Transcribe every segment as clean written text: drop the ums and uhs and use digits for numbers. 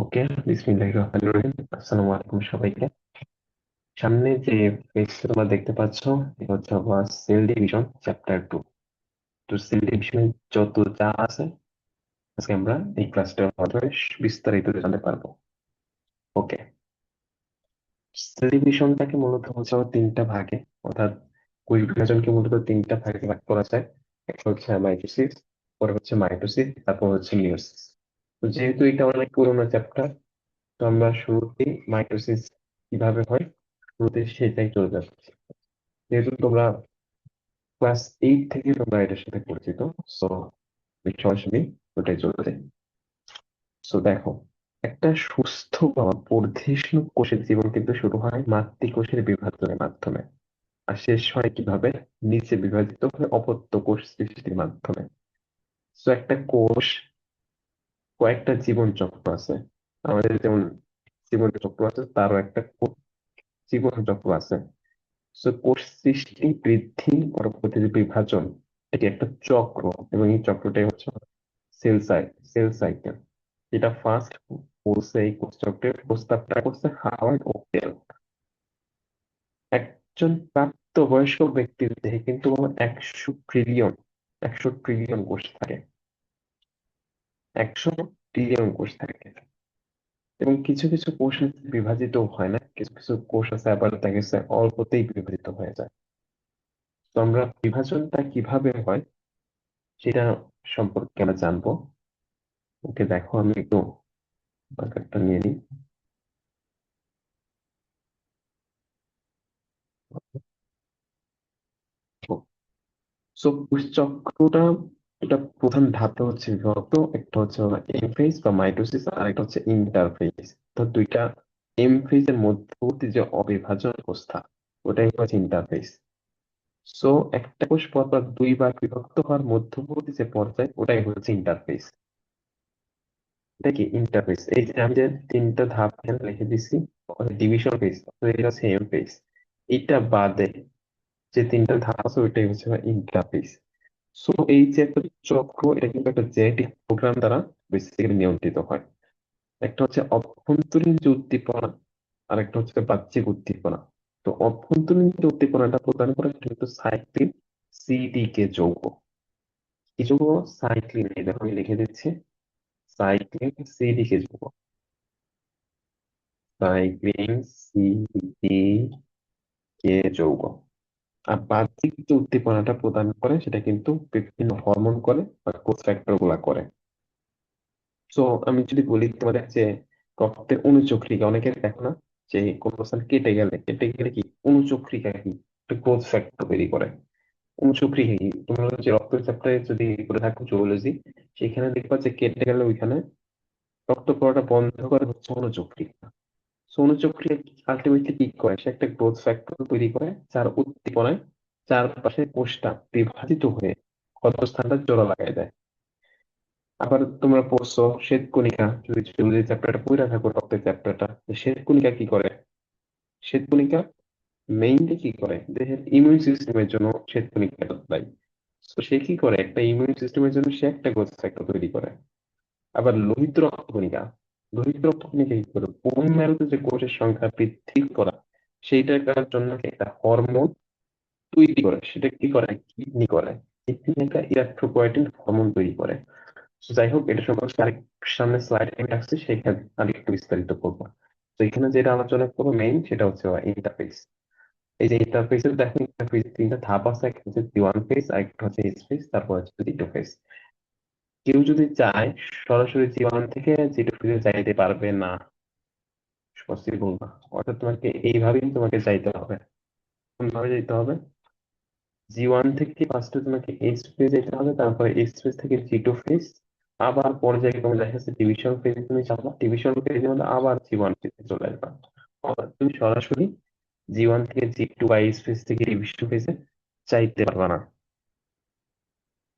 ওকে, বিসমিল্লাহির রহমানির রহিম। আসসালামু আলাইকুম সবাইকে। সামনে যে পেজটা তোমরা দেখতে পাচ্ছ, এটা হচ্ছে আবার সেল ডিভিশন চ্যাপ্টার 2। তো সেল ডিভিশনের যত যা আছে আজকে আমরা এই ক্লাসটার মাধ্যমে বিস্তারিত জানতে পারবো। ওকে, সেল ডিভিশনটাকে মূলত হচ্ছে আবার তিনটা ভাগে, অর্থাৎ কোষ বিভাজনকে মূলত তিনটা ভাগে ভাগ করা যায়। একটা হচ্ছে মাইটোসিস, পরে হচ্ছে মাইটোসিস, তারপর হচ্ছে মিয়োসিস। তো যেহেতু এটা অনেক পুরোনো চ্যাপ্টার, তো আমরা শুরুতেই মাইটোসিস কিভাবে হয় শুরুতে সেটাই চলে যাচ্ছে। যেহেতু তোমরা ক্লাস 8 থেকে তোমরা এটার সাথে পরিচিত, সো সরাসরি ওটাই চলে যায়। সো দেখো, একটা সুস্থ বা বর্ধিষ্ণু কোষের জীবন কিন্তু শুরু হয় মাতৃকোষের বিভাজনের মাধ্যমে, আর শেষ হয় কিভাবে? নিচে বিভাজিত হয়ে অপত্য কোষ সৃষ্টির মাধ্যমে। সো একটা কোষ কয়েকটা জীবন চক্র আছে, আমাদের যেমন জীবন চক্র আছে, তারও একটা জীবন চক্র আছে। সো কোষ সৃষ্টি, বৃদ্ধি, পরবর্তীতে বিভাজন, এটি একটা চক্র। এবং এই চক্রটাই হচ্ছে সেল সাইকেল। যেটা ফার্স্ট বলছে এই কোষ চক্রের প্রস্তাবটা করছে হাওয়ার্ড ওকেল। একজন প্রাপ্ত বয়স্ক ব্যক্তির দেহে কিন্তু 100 ট্রিলিয়ন কোষ থাকে। 100 ট্রিলিয়ন কোষ থাকে। এবং কিছু কিছু কোষ আছে বিভাজিত হয় না, কিছু কিছু কোষ আছে আবার দেখা গেছে অল্পতেই বিভাজিত হয়ে যায়। তো আমরা বিভাজনটা কিভাবে হয় সেটা সম্পর্কে আমরা জানবো। ওকে, দেখো আমি একটু ব্যাপারটা নিয়ে নিই। সো কোষ চক্রটা, এটা প্রধান ধাপটা হচ্ছে বিভক্ত। একটা হচ্ছে এম ফেজ বা মাইটোসিস, আর একটা হচ্ছে ইন্টারফেজ। তো দুইটা এম ফেজের মধ্যবর্তী যে অবিভাজন অবস্থা, ওটাই হচ্ছে ইন্টারফেজ। সো একটা কোষ পরপর দুইবার বিভক্ত হওয়ার মধ্যবর্তী যে পর্যায়, ওটাই হচ্ছে ইন্টারফেজ। এটা কি ইন্টারফেস? এই যে আমি যে তিনটা ধাপ এখানে লিখে দিচ্ছি, ডিভিশন ফেজ, এটা সেম ফেজ। এটা বাদে যে তিনটা ধাপ আছে ওইটাই হচ্ছে ইন্টারফেস। সো এই যে একটা চক্র, এটা কিন্তু একটা জেনেটিক প্রোগ্রাম দ্বারা বেসিক্যালি নিয়ন্ত্রিত হয়। একটা হচ্ছে অভ্যন্তরীণ যে উদ্দীপনা, আর একটা হচ্ছে বাহ্যিক উদ্দীপনা। তো অভ্যন্তরীণ যে উদ্দীপনাটা প্রদান করে সেটা কিন্তু সাইক্লিন সিডিকে যৌগ। কি যৌগ? সাইক্লিন। এই দেখো আমি লিখে দিচ্ছি, সাইক্লিন সিডিকে যৌগ। সাইক্লিন সিডি কে যৌগ। আর বাহ্যিক যে উদ্দীপনাটা প্রদান করে সেটা কিন্তু বিভিন্ন হরমোন করে বা কোষ ফ্যাক্টর গুলা করে। তো আমি যদি বলি তোমাদের যে রক্তের অনুচক্রিকা, অনেকের দেখো না যে কোন স্থান কেটে গেলে কি অনুচক্রিকা কি একটা গ্রোথ ফ্যাক্টর তৈরি করে। অনুচক্রিকা কি, তোমরা যে রক্তের চ্যাপ্টারে যদি করে থাকো জুওলজি, সেখানে দেখবা যে কেটে গেলে ওইখানে রক্ত পড়াটা বন্ধ করে হচ্ছে অনুচক্রিকা। অনুচক্রিয়া আলটিমেটলি কি করে? সে একটা গ্রোথ ফ্যাক্টর তৈরি করে, যার উদ্দীপনায় চারপাশে কোষটা বিভাজিত হয়ে ক্ষতস্থানটা জোড়া লাগাই দেয়। আবার তোমরা পড়ছো শ্বেতকণিকা, যদি চ্যাপ্টারটা পড়ে থাকো রক্তের চ্যাপ্টারটা, শ্বেতকণিকা কি করে? শ্বেতকণিকা মেইনলি কি করে? দেহের ইমিউন সিস্টেমের জন্য শ্বেতকণিকা দায়ী। তো সে কি করে? একটা ইমিউন সিস্টেমের জন্য সে একটা গ্রোথ ফ্যাক্টর তৈরি করে। আবার লোহিত রক্তকণিকা কি করে? বোন ম্যারোতে যে কোষের সংখ্যা বৃদ্ধি করা, সেইটার জন্য একটা হরমোন তৈরি করে। সেটা কি করে? কিডনি করে। কিডনি একটা ইরাথ্রোপয়েটিন হরমোন তৈরি করে। তো যাই হোক, এটা সম্পর্কে আরেক সামনে স্লাইড আমি রাখছি, সেখানে আরেকটু বিস্তারিত করবো। তো এখানে যেটা আলোচনা করবো মেইন, সেটা হচ্ছে ইন্টারফেস। এই যে ইন্টারফেসের দেখো, ইন্টারফেস তিনটা ধাপ আছে, একটা হচ্ছে জি1 ফেজ, আরেকটা হচ্ছে এইচ ফেজ, তারপর হচ্ছে জি2 ফেজ। কেউ যদি চায় সরাসরি জি1 থেকে জি2 ফেজে যাইতে পারবে না, পসিবল না। অর্থাৎ তোমাকে যাইতে হবে। কোন ভাবে যাইতে হবে? জি1 থেকে ফার্স্টে তোমাকে এইচ ফেজ যেতে হবে, তারপরে এইচ ফেজ থেকে জি2 ফেজ, আবার পর্যায়ক্রমে দেখা যাচ্ছে ডিভিশন ফেজে তুমি যাবা, ডিভিশন ফেজে হলে আবার জি1 ফেজে চলে আসবা। অর্থাৎ তুমি সরাসরি জি1 থেকে জি2 বা এইচ ফেজ থেকে ডিভিশন ফেজে চাইতে পারবা না।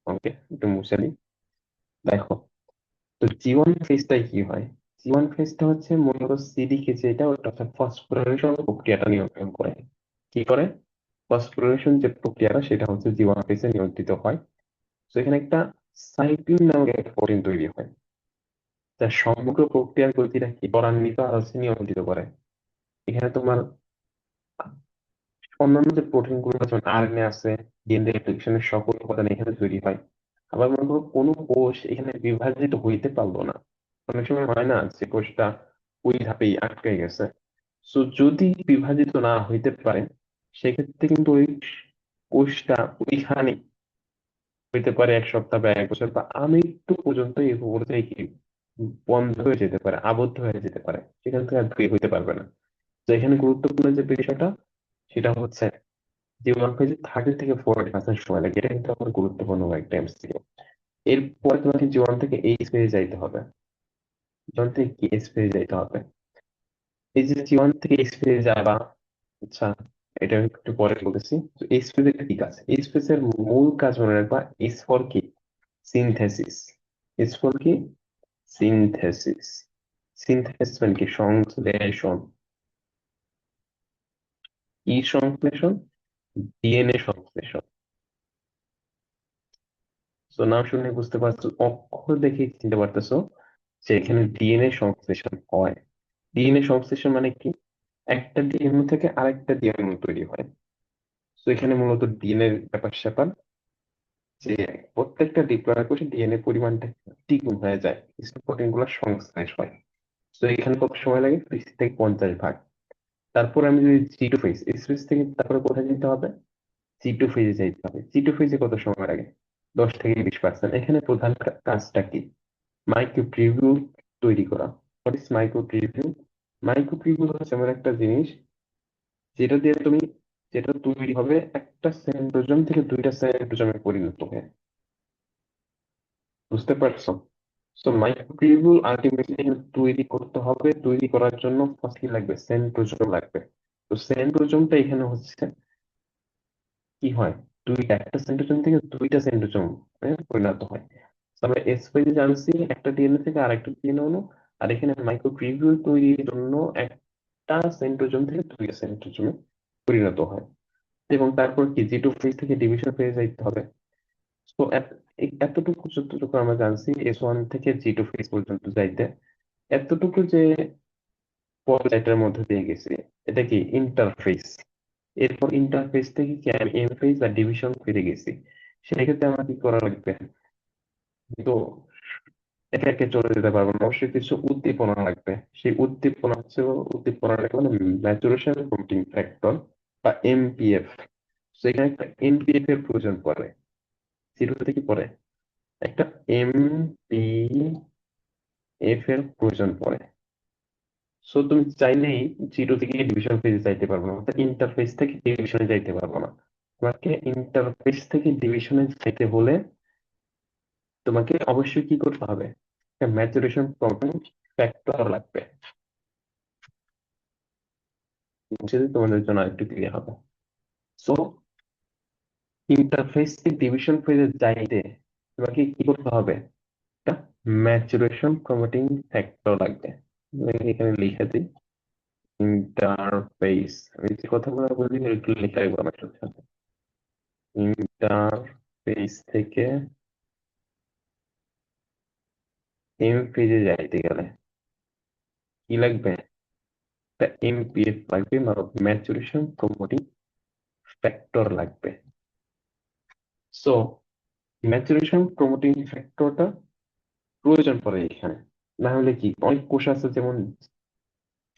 ওকে, একটু মুছে নিই। দেখো, তো জি1 ফেজটাই কি হয়? জি1 ফেজটা হচ্ছে মূলত সিডিকে, যেটা ওটা হচ্ছে ফসফোরাইলেশন প্রক্রিয়াটা নিয়ন্ত্রণ করে। কি করে? ফসফোরাইলেশন যে প্রক্রিয়াটা, সেটা হচ্ছে জি1 ফেজে নিয়ন্ত্রিত হয়। তো এখানে একটা সাইক্লিন নামক একটা প্রোটিন তৈরি হয়। যা সমগ্র প্রক্রিয়ার গতিটা কি ত্বরান্বিত আর হচ্ছে নিয়ন্ত্রিত করে। এখানে তোমার অন্যান্য যে প্রোটিন গুলো যেমন আরএনএ আছে, ডিএনএ রেপ্লিকেশনের সকল উপাদান এখানে তৈরি হয়। আবার মনে করো কোনো কোষ এখানে বিভাজিত হইতে পারলো না, অনেক সময় হয় না যে কোষটা ওই ধাপেই আটকে গেছে। তো যদি বিভাজিত না হইতে পারে, সেক্ষেত্রে কিন্তু ওই কোষটা ওইখানে হইতে পারে 1 সপ্তাহ বা 1 বছর বা আমৃত্যু পর্যন্ত এই পর্যায়ে কি বন্ধ হয়ে যেতে পারে, আবদ্ধ হয়ে যেতে পারে, সেখান থেকে আর বের হইতে পারবে না। তো এখানে গুরুত্বপূর্ণ যে বিষয়টা সেটা হচ্ছে জীবন পেজে 30 থেকে 40% সময় লাগে। এটা কিন্তু আমার গুরুত্বপূর্ণ একটা এমসিকিউ। এরপর তোমাকে জীবন থেকে এইচ পেজে যাইতে হবে। জীবন থেকে কি এইচ পেজে যাইতে হবে? এই যে জীবন থেকে এইচ পেজে যাবা, আচ্ছা, এটা আমি একটু পরে বলতেছি। তো এইচ পেজে কি কাজ? এইচ পেজের মূল কাজ মনে রাখবা, এইচ ফর কি? সিনথেসিস। এইচ ফর কি? সিনথেসিস। সিনথেসিস মানে কি? সংশ্লেষণ। কি সংশ্লেষণ? ডিএনএ সংশ্লেষণ। তো নাম শুনে বুঝতে পারছো, অক্ষর দেখে চিনতে পারতেছো যে এখানে ডিএনএ সংশ্লেষণ হয়। ডিএনএ সংশ্লেষণ মানে কি? একটা ডিএনএ থেকে আরেকটা ডিএনএ তৈরি হয়। তো এখানে মূলত ডিএনএ ব্যাপার স্যাপার যে প্রত্যেকটা ডিপ্লয়ের কোষে ডিএনএ পরিমাণটা দ্বিগুণ হয়ে যায়, প্রোটিন গুলো সংশ্লেষ হয়। তো এখানে কত সময় লাগে? 30 থেকে 50 ভাগ। তারপর আমি যদি জি টু ফেজ স্পেস থেকে তারপরে কোথায় যেতে হবে? জি টু ফেজে যেতে হবে। জি টু ফেজে কত সময় লাগে? 10 থেকে 20%। এখানে প্রধান কাজটা কি? মাইক্রো প্রিভিউ তৈরি করা। What is micro preview? Micro preview হচ্ছে এমন একটা জিনিস যেটা দিয়ে তুমি, যেটা তৈরি হবে একটা সেন্ট্রোজোম থেকে দুইটা সেন্ট্রোজোমে পরিণত হয়ে। বুঝতে পারছো? তো মাইক্রো প্রিভিউ আলটিমেটলি তৈরি করতে হবে। তৈরি করার জন্য ফার্স্ট কি লাগবে? সেন্ট্রোজোম লাগবে। তো সেন্ট্রোজোমটা এখানে হচ্ছে কি হয়, দুইটা, একটা সেন্ট্রোজোম থেকে দুইটা সেন্ট্রোজোম পরিণত হয়। তো আমরা এসপেজে জানছি একটা ডিএনএ থেকে আরেকটা ডিএনএ অণু, আর এখানে মাইক্রো প্রিভিউ তৈরির জন্য একটা সেন্ট্রোজোম থেকে দুইটা সেন্ট্রোজোমে পরিণত হয়। এবং তারপর কি জি টু ফেজ থেকে ডিভিশন ফেজে যাইতে হবে। তো এতটুকু যতটুকু আমরা জানছি S1 থেকে জি টু ফেজ পর্যন্ত যাইতে, এতটুকু যে পর্যায়টার মধ্যে দিয়ে গেছি, এটা কি ইন্টারফেস। এরপর ইন্টারফেস থেকে কি আমি এম ফেজ বা ডিভিশন ফিরে গেছি। সেক্ষেত্রে আমার কি করা লাগবে? তো একে একে চলে যেতে পারবো না, অবশ্যই কিছু উদ্দীপনা লাগবে। সেই উদ্দীপনা হচ্ছে, উদ্দীপনা মানে ম্যাচুরেশন প্রোটিন ফ্যাক্টর বা এমপিএফ। সেখানে একটা এমপিএফ এর প্রয়োজন পড়ে। জিরোতে কি পড়ে? একটা এমপিএফ এর প্রয়োজন পড়ে। সো তুমি চাইলেই জিরো থেকে ডিভিশন ফেজে যাইতে পারবো না, অর্থাৎ ইন্টারফেস থেকে ডিভিশনে যাইতে পারবো না। তোমাকে ইন্টারফেস থেকে ডিভিশনে যেতে হলে তোমাকে অবশ্যই কি করতে হবে? একটা ম্যাচুরেশন প্রোটিন ফ্যাক্টর লাগবে। সেটা তোমাদের জন্য আরেকটু ক্লিয়ার হবে। সো ইন্টারফেস থেকে ডিভিশন ফেজে যাইতে তোমাকে কি করতে হবে? একটা ম্যাচুরেশন প্রমোটিং ফ্যাক্টর লাগবে। আমি এখানে লিখে দিই ইন্টারফেস। আমি যে কথাগুলো বলি একটু লিখে রাখবো আমার সাথে। ইন্টারফেস থেকে এম ফেজে যাইতে গেলে কি লাগবে? একটা এমপিএফ লাগবে, মানে ম্যাচুরেশন প্রমোটিং ফ্যাক্টর লাগবে। সো ম্যাচুরেশন প্রমোটিং ফ্যাক্টরটা প্রয়োজন পড়ে এখানে। না হলে কি অনেক কোষ আছে, যেমন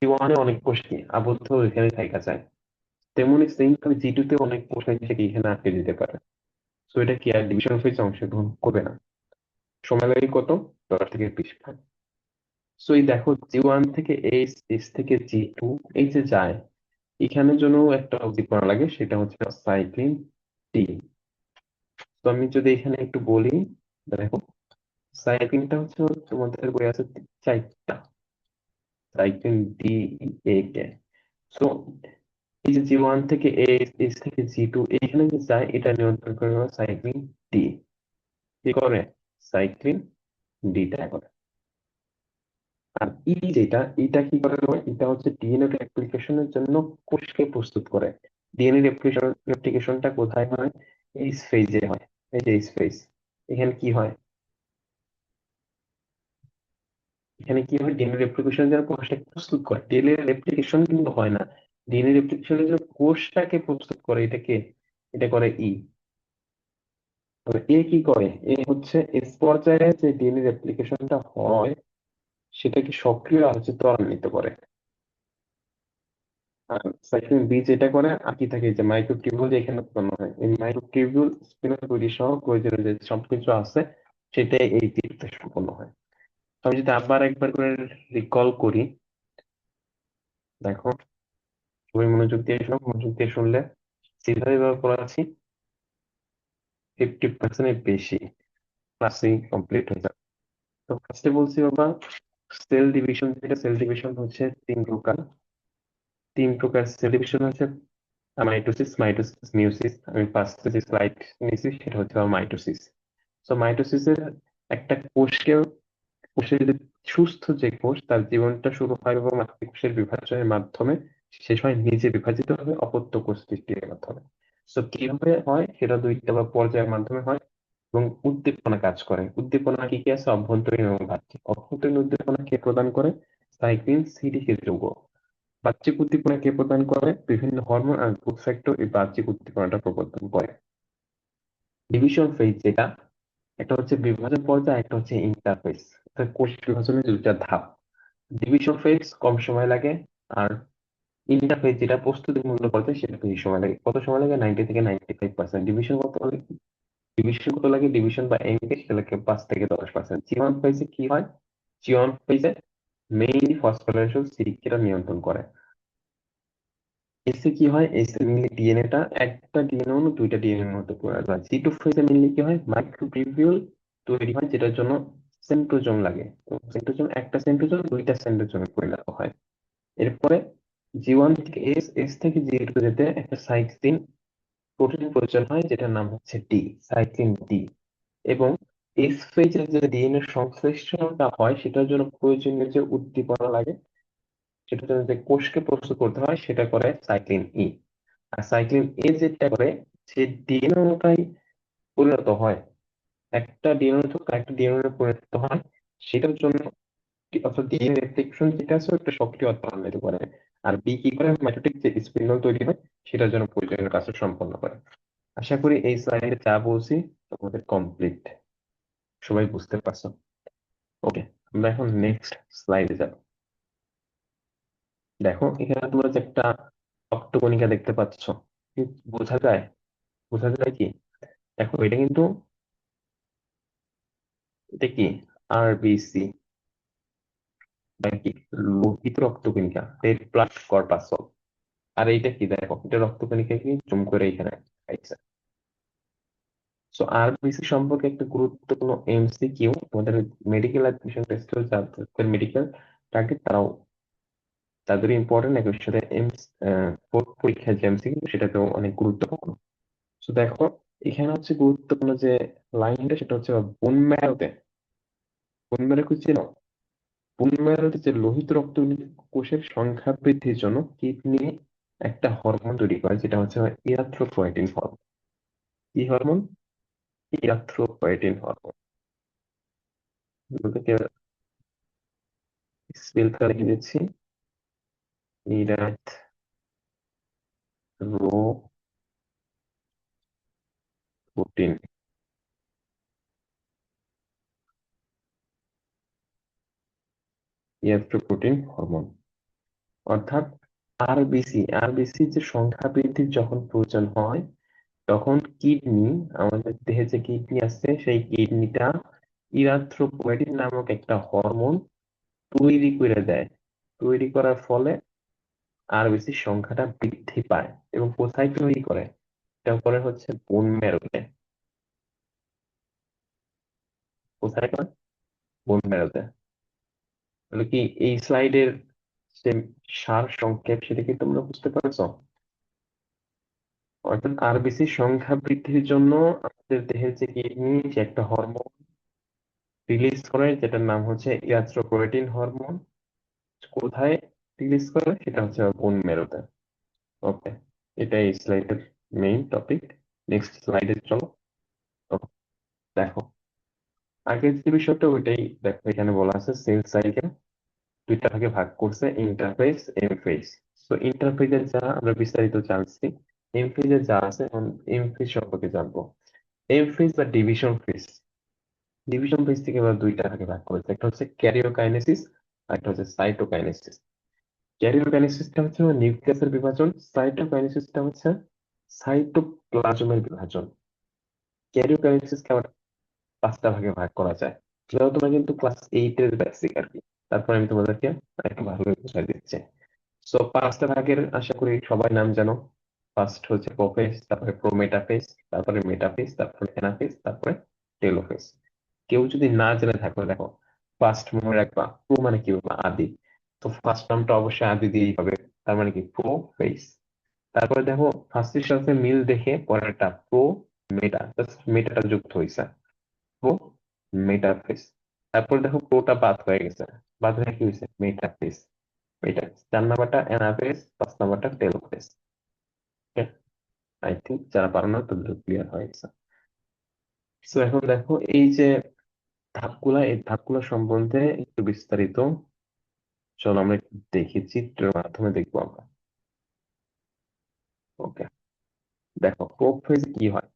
জি1 অনেক কোষ কি আবদ্ধ এখানে থাকা যায়, তেমনি সেম ভাবে জি2 তে অনেক কোষ থেকে এখানে আটকে যেতে পারে। সো এটা কি আর ডিভিশন ফেজে অংশগ্রহণ করবে না। সময় লাগে কত? 10 থেকে 20 ভাগ। সো এই দেখো জি1 থেকে এইচ, এইচ থেকে জি2, এই যে যায়, এখানের জন্য একটা উদ্দীপনা লাগে, সেটা হচ্ছে সাইক্লিন টি। তো আমি যদি এখানে একটু বলি, দেখো সাইক্লিনটা হচ্ছে তোমাদের বই আছে 4টা, সাইক্লিন ডি, এ কে। সো এই যে জি1 থেকে এইচ, এইচ থেকে জি2 এইখানে যে যায়, এটা নিয়ন্ত্রণ করে হলো সাইক্লিন ডি। কি করে? সাইক্লিন ডিটা করে। আর যেটা, এটা কি করে দেবো? এটা হচ্ছে ডিএনএ রেপ্লিকেশনের জন্য কোষকে প্রস্তুত করে। ডিএনএ রেপ্লিকেশনটা কোথায় হয়? এই ফেজে হয়। এই যে এই ফেজ, এখানে কি হয়? এখানে কি হয়, ডিএনএ রেপ্লিকেশন যারা কোষটাকে প্রস্তুত করে, ডিএনএ রেপ্লিকেশন কিন্তু হয় না, ডিএনএ রেপ্লিকেশনের যে কোষটাকে প্রস্তুত করে এটাকে, এটা করে ই। তবে এ কি করে, এ হচ্ছে এস পর্যায়ে যে ডিএনএ রেপ্লিকেশনটা হয় সেটাকে সক্রিয় আর হচ্ছে ত্বরান্বিত করে। আর সাইক্লিন বি যেটা করে আর কি থাকে, যে মাইক্রোটিউবুল যে এখানে উৎপন্ন হয়, এই মাইক্রোটিউবুল স্পিনাল তৈরি সহ প্রয়োজনীয় যে সবকিছু আছে সেটাই এই টিপতে সম্পন্ন হয়। তো আমি যদি আবার একবার করে রিকল করি, দেখো সবাই মনোযোগ দিয়ে শোনো, মনোযোগ দিয়ে শুনলে যেভাবে ব্যবহার করা আছি 50% বেশি ক্লাসিং কমপ্লিট হয়ে যাবে। তো ফার্স্টে বলছি বাবা, সেল ডিভিশন, যেটা সেল ডিভিশন হচ্ছে তিন প্রকার। তিন প্রকার সেল ডিভিশন হচ্ছে মাইটোসিস, মাইটোসিস, মিউসিস। আমি ফার্স্টে যে স্লাইড নিয়েছি সেটা হচ্ছে মাইটোসিস। তো মাইটোসিসের একটা কোষকে, কোষের যদি সুস্থ যে কোষ, তার জীবনটা শুরু হয় এবং কোষের বিভাজনের মাধ্যমে শেষ হয় নিজে বিভাজিত হবে অপত্য কোষ সৃষ্টির মাধ্যমে। তো কিভাবে হয় সেটা দুইটা বা পর্যায়ের মাধ্যমে হয় এবং উদ্দীপনা কাজ করে। উদ্দীপনা কি কি আছে, অভ্যন্তরীণ এবং বাহ্যিক। অভ্যন্তরীণ উদ্দীপনা কে প্রদান করে, সাইক্লিন সিডিকে যৌগ। বাহ্যিক উদ্দীপনা কে প্রদান করে, বিভিন্ন হরমোন আর গ্রোথ ফ্যাক্টর এই বাহ্যিক উদ্দীপনাটা প্রবর্তন করে। ডিভিশন ফেজ যেটা, একটা হচ্ছে বিভাজন পর্যায়ে, একটা হচ্ছে ইন্টারফেস। কোষ বিভাজনের দুইটা ধাপ। ডিভিশন ফেজ কম সময় লাগে, আর ইন্টারফেজ যেটা প্রস্তুতিমূলক পর্যায়ে সেটা বেশি সময় লাগে। কত সময় লাগে, 90 থেকে 95%। ডিভিশন কত লাগে, ডিভিশন বা এনগেজ সেটা লাগে 5 থেকে 10%। চিয়ন ফেজে কি হয়, চিয়ন ফেজে মেইনলি ফসফোরাইলেশন সিরিজটা নিয়ন্ত্রণ করে। এসে কি হয়, এসে মিলে ডিএনএটা একটা ডিএনএ অণু দুইটা ডিএনএ এর মধ্যে পরিণত হয়। জি টু ফেজে মিললে কি হয়, মাইক্রোটিবিউল তৈরি হয়, যেটার জন্য সেন্ট্রোজোম লাগে। তো সেন্ট্রোজোম, একটা সেন্ট্রোজোম দুইটা সেন্ট্রোজোমে পরিণত হয়। এরপরে জি ওয়ান থেকে এস, এস থেকে জি টু যেতে একটা সাইক্লিন প্রোটিন প্রয়োজন হয়, যেটার নাম হচ্ছে ডি, সাইক্লিন ডি। এবং এস ফেজে যে ডিএনএ সংশ্লেষণটা হয় সেটার জন্য প্রয়োজনীয় যে উদ্দীপনা লাগে, সেটার জন্য যে কোষকে প্রস্তুত করতে হয় সেটা করে সাইক্লিন ই। আর সাইক্লিন এ যেটা করে, সে ডিএনএ অনুযায়ী পরিণত হয়, একটা ডিএনএ থেকে আরেকটা ডিএনএ পরিণত হয়, সেটার জন্য অর্থাৎ ডিএনএ রেপ্লিকেশন যেটা আছে ওটা সক্রিয় ত্বরান্বিত করে। আর বি কি করে, মাইটোটিক যে স্পিন্ডল তৈরি হয় সেটার জন্য প্রয়োজনীয় কাজ সম্পন্ন করে। আশা করি এই স্লাইডে যা বলছি তোমাদের কমপ্লিট, সবাই বুঝতে পারছো। ওকে, আমরা এখন নেক্সট স্লাইডে যাব। দেখো এখানে তোমরা যে একটা রক্তকণিকা দেখতে পাচ্ছ, কি বোঝা যায়, বোঝা যায় কি, দেখো এটা কিন্তু, এটা কি আরবিসি বা কি, লোহিত রক্তকণিকা, রেড ব্লাড কর্পাসল। আর এইটা কি, দেখো এটা রক্তকণিকা কি জুম করে এখানে আইছে। সো আরবিসি সম্পর্কে একটা গুরুত্বপূর্ণ এমসিকিউ তোমাদের মেডিকেল অ্যাডমিশন টেস্টে, যাদের মেডিকেল টার্গেট তারাও, তাদের ইম্পর্টেন্ট, একই সাথে এমস পরীক্ষার যে এমসিকিউ সেটাতেও অনেক গুরুত্বপূর্ণ। তো দেখো এখানে হচ্ছে গুরুত্বপূর্ণ যে লাইনটা, সেটা হচ্ছে বোন ম্যারোতে, বোন ম্যারো কি ছিল, বোন ম্যারোতে যে লোহিত রক্ত কোষের সংখ্যা বৃদ্ধির জন্য কিডনি একটা হরমোন তৈরি করে, যেটা হচ্ছে ইরাথ্রোপয়েটিন হরমোন। কি হরমোন, ইরাথ্রোপয়েটিন হরমোন। স্পেল করে লিখে দিচ্ছি, ইরাথ্রোপোটিন, ইরাথ্রোপোটিন হরমোন। অর্থাৎ আরবিসি, আরবিসি যে সংখ্যা বৃদ্ধির যখন প্রয়োজন হয় তখন কিডনি, আমাদের দেহে যে কিডনি আছে সেই কিডনিটা ইরাথ্রোপয়েটিন নামক একটা হরমোন তৈরি করে দেয়। তৈরি করার ফলে আরবিসি সংখ্যাটা বৃদ্ধি পায়। এবং কোথায় তৈরি করে, এটা করে হচ্ছে বোন ম্যারোতে। কোথায় করে, বোন ম্যারোতে। তাহলে কি এই স্লাইডের যে সার সংক্ষেপ সেটা কি তোমরা বুঝতে পারছো? অর্থাৎ আরবিসি সংখ্যা বৃদ্ধির জন্য আমাদের দেহের যে কিডনি, যে একটা হরমোন রিলিজ করে, যেটার নাম হচ্ছে ইরাথ্রোপয়েটিন হরমোন। কোথায় রিলিজ করে, সেটা হচ্ছে বোন মেরুতে। ওকে, এটাই স্লাইডের মেইন টপিক। নেক্সট স্লাইডে চলো। তো দেখো আগের যে বিষয়টা ওইটাই দেখো, এখানে বলা আছে সেল সাইকেল দুইটা ভাগে ভাগ করছে, ইন্টারফেস এম ফেজ। তো ইন্টারফেজের যা আমরা বিস্তারিত জানছি, এম ফেজের যা আছে এখন এম ফেজ সম্পর্কে জানবো। এম ফেজ বা ডিভিশন ফেজ, ডিভিশন ফেজ থেকে আবার দুইটা ভাগে ভাগ করেছে, একটা হচ্ছে ক্যারিওকাইনেসিস আর একটা হচ্ছে সাইটোকাইনেসিস। ক্যারিওকাইনেসিসটা হচ্ছে নিউক্লিয়াসের বিভাজন, সাইটোকাইনেসিসটা হচ্ছে সাইটোপ্লাজমের বিভাজন। ক্যারিওকাইনেসিসকে আবার পাঁচটা ভাগে ভাগ করা যায়, যেটা তোমরা কিন্তু ক্লাস 8 এর বেসিক আর কি। তারপর আমি তোমাদেরকে একটু ভালোভাবে বুঝাই দিচ্ছি। সো পাঁচটা ভাগের আশা করি সবাই নাম জানো। ফার্স্ট হচ্ছে প্রোফেজ, তারপরে প্রোমেটাফেজ, তারপরে মেটাফেজ, তারপরে অ্যানাফেজ, তারপরে টেলোফেজ। কেউ যদি না জেনে থাকো, দেখো ফার্স্ট মনে রাখবা প্রো মানে কি বলবা, আদি। তো ফার্স্ট নামটা অবশ্যই আদি দিয়েই হবে, তার মানে কি প্রোফেজ। তারপরে দেখো ফার্স্টের সাথে মিল দেখে পরেরটা প্রো মেটা, জাস্ট মেটাটা যুক্ত হয়েছে, প্রো মেটাফেজ। তারপর দেখো প্রোটা বাদ হয়ে গেছে, বাদ হয়ে কি হয়েছে মেটাফেজ। মেটাফেজ 4 নাম্বারটা অ্যানাফেজ, 5 নাম্বারটা টেলোফেজ। আই থিঙ্ক যারা পারো না তাদের ক্লিয়ার হয়ে গেছে। তো এখন দেখো এই যে ধাপগুলা, এই ধাপগুলা সম্বন্ধে একটু বিস্তারিত চলো আমরা একটু দেখি, চিত্রের মাধ্যমে দেখবো আমরা। ওকে, দেখো প্রোফেজ কি হয়,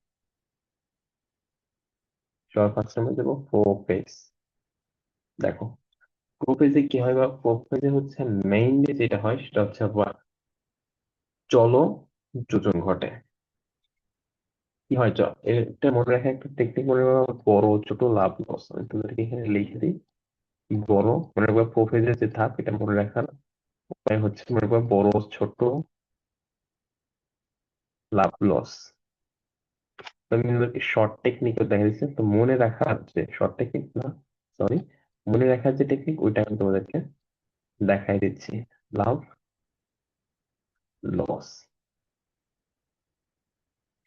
সবার ফার্স্ট আমরা দেবো প্রোফেজ। দেখো প্রোফেজে কি হয় বা প্রোফেজে হচ্ছে মেইনলি যেটা হয় সেটা হচ্ছে চলো যোজন ঘটে। কি হয় এটা মনে রাখা একটা টেকনিক, মনে রাখা বড় ছোট লাভ লস। আমি তোমাদেরকে এখানে লিখে দিই। বড় মনে রাখবা প্রোফেজের যে ধাপ, এটা মনে রাখার উপায় হচ্ছে মনে রাখবা বড় ছোট লাভ লস। আমি তোমাদেরকে শর্ট টেকনিকও দেখা দিচ্ছি, তো মনে রাখার যে শর্ট টেকনিক না, সরি, মনে রাখার যে টেকনিক ওইটা আমি তোমাদেরকে দেখাই দিচ্ছি। লাভ লস,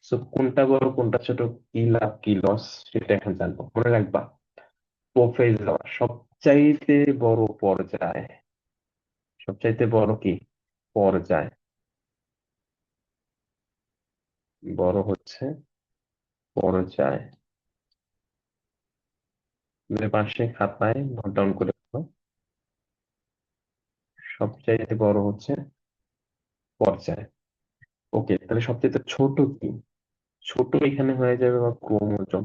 সো কোনটা বড় কোনটা ছোট, কি লাভ কি লস সেটা এখন জানবো। মনে রাখবা প্রোফেজ সবচাইতে বড় পর্যায়, সবচাইতে বড় কি পর্যায়, বড় হচ্ছে পর্যায়। পাশে খাতায় নোট ডাউন করে রাখো। সবচাইতে বড় হচ্ছে পর্যায়। ওকে, তাহলে সবচাইতে ছোট কি, ছোট এখানে হয়ে যাবে বা ক্রোমোজোম।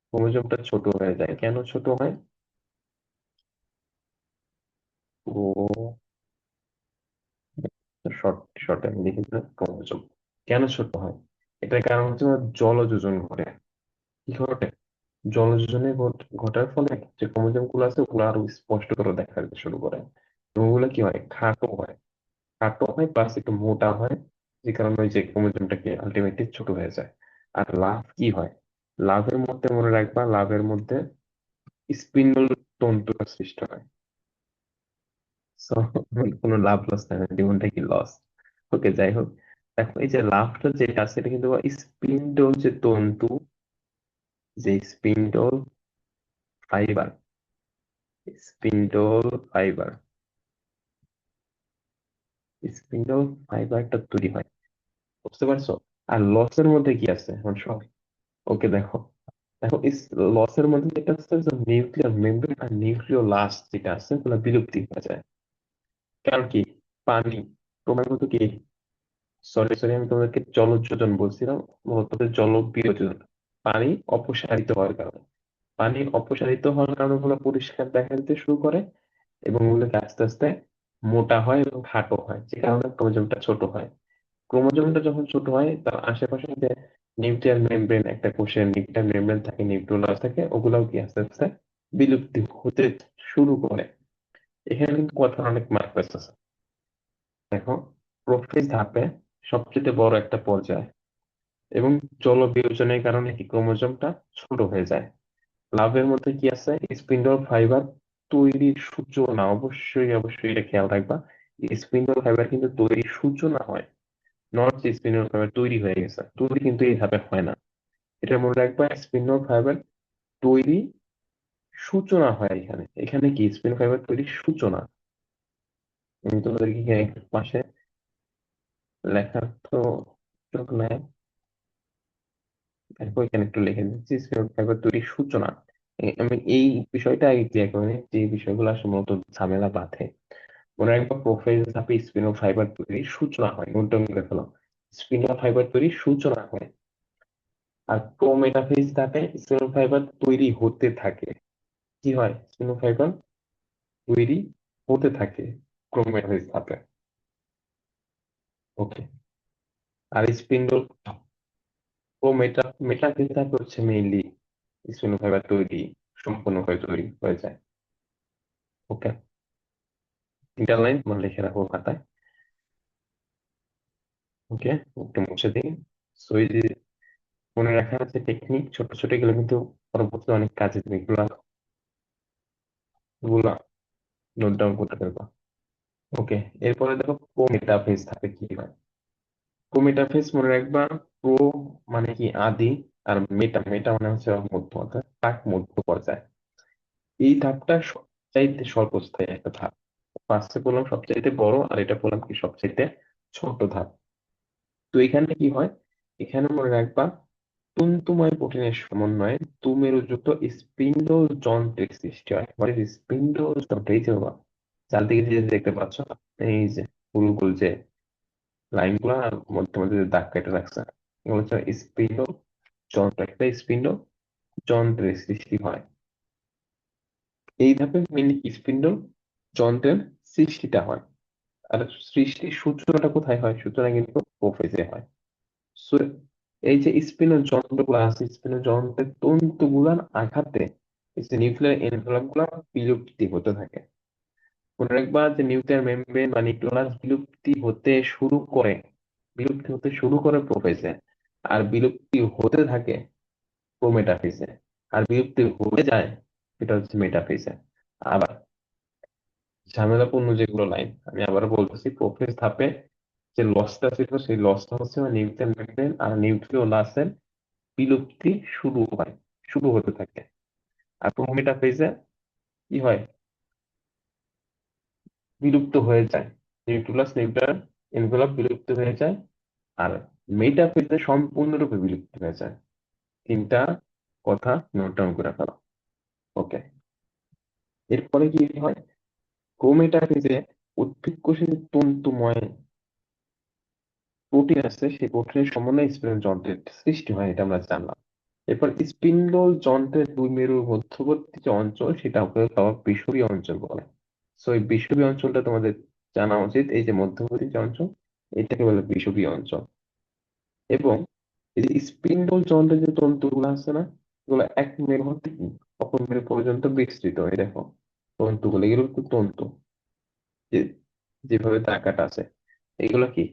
ক্রোমোজোমটা ছোট হয়ে যায়, কেন ছোট হয়? ও শর্ট, শর্ট আমি লিখে দিলাম ক্রোমোজোম। কেন ছোট হয়? এটার কারণ হচ্ছে ওরা জলযোজন ঘটে। কি ঘটে? জলযোজনে ঘটার ফলে যে ক্রোমোজোম গুলো আছে ওগুলো আরো স্পষ্ট করে দেখা যেতে শুরু করে, এবং ওগুলো কি হয় খাটো হয়। খাটো হয় প্লাস একটু মোটা হয়, যে কারণে ওই যে ক্রোমোজোমটাকে আলটিমেটলি ছোট হয়ে যায়। আর লাভ কি হয়? লাভের মধ্যে মনে রাখবা, লাভের মধ্যে স্পিন্ডল তন্তুর সৃষ্টি হয়। So, কোনো লাভ লস নাই, জীবনটা কি লস। ওকে, যাই হোক, দেখো এই যে লাভটা যেটা আছে এটা কিন্তু স্পিন্ডল যে তন্তু, যে spindle fibre, spindle fibre, spindle ফাইবারটা তৈরি হয়, বুঝতে পারছো? আর লসের মধ্যে কি আছে এখন সব। ওকে দেখো, দেখো লসের মধ্যে যেটা আছে নিউক্লিয়ার মেমব্রেন আর নিউক্লিওলাস্ট যেটা আছে ওগুলো বিলুপ্তি হয়ে যায়। কারণ কি? পানি, তোমার মতো কি, সরি সরি আমি তোমাদেরকে জলযোজন বলছিলাম, মূলত হচ্ছে জল বিয়োজন। পানি অপসারিত হওয়ার কারণে, পানি অপসারিত হওয়ার কারণে ওগুলো পরিষ্কার দেখা দিতে শুরু করে, এবং ওগুলোকে আস্তে আস্তে মোটা হয় এবং খাটো হয়, যে কারণে ক্রোমোজোমটা ছোট হয়। ক্রোমোজোমটা যখন ছোট হয় তার আশেপাশে যে নিউক্লিয়ার মেমব্রেন, একটা কোষের নিউক্লিয়ার মেমব্রেন থাকে, নিউক্লিওলাস থাকে, ওগুলাও কি আস্তে আস্তে বিলুপ্তি হতে শুরু করে। এখানে কিন্তু কথার অনেক মার্কেস আছে। দেখো প্রোফেজ ধাপে সবচেয়ে বড় একটা পর্যায়, এবং জল বিয়োজনের কারণে কি ক্রোমোজোমটা ছোট হয়ে যায়। লাভের মধ্যে কি আছে স্পিন্ডল ফাইবার তৈরির সূচনা, অবশ্যই অবশ্যই এটা খেয়াল রাখবা। স্পিন্ডল ফাইবার কিন্তু তৈরির সূচনা হয়, নট যে স্পিন্ডল ফাইবার তৈরি হয়ে গেছে, তৈরি কিন্তু এই ধাপে হয় না। এটা মনে রাখবা, স্পিন্ডল ফাইবার তৈরি সূচনা হয় এখানে, এখানে কি স্পিন্ডল ফাইবার তৈরির সূচনা। আমি তোমাদেরকে এখানে একটু পাশে লেখার তো চোখ নেয়, দেখো এখানে একটু লিখে দিচ্ছি স্পিন্ডল ফাইবার তৈরির সূচনা। আমি এই বিষয়টা আগে ক্লিয়ার করে নিই, যে বিষয়গুলো আসলে মূলত ঝামেলা বাঁধে। মনে রাখবা, প্রোফেজ ধাপে স্পিনো ফাইবার তৈরির সূচনা হয়, নোট ডাউন করে ফেলো। স্পিনো ফাইবার তৈরির সূচনা হয়, আর প্রোমেটাফেজ ধাপে স্পিনো ফাইবার তৈরি হতে থাকে। কি হয়? স্পিনো ফাইবার তৈরি হতে থাকে প্রোমেটাফেজ ধাপে। ওকে। আর স্পিন্ডল মেটাফেজ ধাপে হচ্ছে মেইনলি স্পিনো ফাইবার তৈরি সম্পূর্ণভাবে তৈরি হয়ে যায়। ওকে, তিনটা লাইন তোমার লিখে রাখো খাতায়। ওকে, একটু মুছে দিই। সো এই যে মনে রাখার যে টেকনিক, ছোট ছোট, এগুলো কিন্তু পরবর্তীতে অনেক কাজে দেবে। এগুলা এগুলা নোট ডাউন করতে পারবা। ওকে, এরপরে দেখো প্রোমেটাফেজ থাকে কি হয়। প্রোমেটাফেজ মনে রাখবা, প্রো মানে কি আদি, আর মেটা মেটা মানে হচ্ছে মধ্য, অর্থাৎ প্রাক মধ্য পর্যায়ে। এই ধাপটা সবচাইতে স্বল্পস্থায়ী একটা ধাপ। ফার্স্টে বললাম সবচাইতে বড়, আর এটা বললাম কি সবচাইতে ছোট ধাপ। তো এখানে কি হয়, এখানে মনে রাখবা তন্তুময় প্রোটিনের সমন্বয়ে তুমেরুযুক্ত স্পিন্ডল যন্ত্রের সৃষ্টি হয়। মানে স্পিন্ডল যন্ত্র, এই যে বাবা চার দিকে যে দেখতে পাচ্ছ, এই যে গোল গোল যে লাইন গুলা আর মধ্যে মধ্যে যে দাগ কেটে রাখছে, এগুলো হচ্ছে স্পিন্ডল যন্ত্র। একটা স্পিন্ডল যন্ত্রের সৃষ্টি হয়। এই ধাপে মেনলি স্পিন্ডল যন্ত্রের সৃষ্টিটা হয়। আর সৃষ্টির সূচনাটা কোথায় হয়? সূচনা কিন্তু প্রোফেজে হয়। So, এই যে স্পিনার যন্ত্রগুলো আছে, স্পিনার যন্ত্রের তন্তুগুলার আঘাতে এই যে নিউক্লিয়ার এনভেলপ গুলা বিলুপ্তি হতে থাকে। মনে রাখবা যে নিউক্লিয়ার মেমব্রেন বা নিউক্লিয়াস বিলুপ্তি হতে শুরু করে প্রোফেজে, আর বিলুপ্তি হতে থাকে প্রোমেটাফেজে, আর বিলুপ্তি হয়ে যায় এটা হচ্ছে মেটাফেজে। আবার ঝামেলাপূর্ণ যেগুলো লাইন আমি আবার বলতেছি, প্রোফেজ ধাপে যে লসটা ছিল সেই লসটা হচ্ছে নিউক্লিয়ার মেমব্রেন আর নিউক্লিওলাসের বিলুপ্তি শুরু হতে থাকে। আর প্রোমেটাফেজে কি হয়? বিলুপ্ত হয়ে যায়, নিউক্লিয়াস নিউক্লিয়ার এনভেলপ বিলুপ্ত হয়ে যায়। আর মেটাফেজে সম্পূর্ণরূপে বিলুপ্ত হয়ে যায়। তিনটা কথা নোট ডাউন করে ফেলো। ওকে, এরপরে কি হয়? প্রোমেটাফেজে উদ্ভিদ কোষে যে তন্তুময় প্রোটিন আছে, সেই প্রোটিনের সমন্বয়ে স্পিন্ডল যন্ত্রের সৃষ্টি হয়, এটা আমরা জানলাম। এরপর স্পিন্ডল যন্ত্রের দুই মেরুর মধ্যবর্তী যে অঞ্চল, সেটাকে আবার বিষুবীয় অঞ্চল বলে। সো এই বিষুবীয় অঞ্চলটা তোমাদের জানা উচিত। এই যে মধ্যবর্তী যে অঞ্চল, এটাকে বলে বিষুবীয় অঞ্চল। এবং এই যে স্পিন্ডল যন্ত্রের যে তন্তুগুলো আছে না, এগুলো এক মেরু হতে অপর মেরু পর্যন্ত বিস্তৃত। এই দেখো তন্তুগুলো, এগুলো কিন্তু তন্তু, যে যেভাবে দাগাটা আছে, এগুলো কি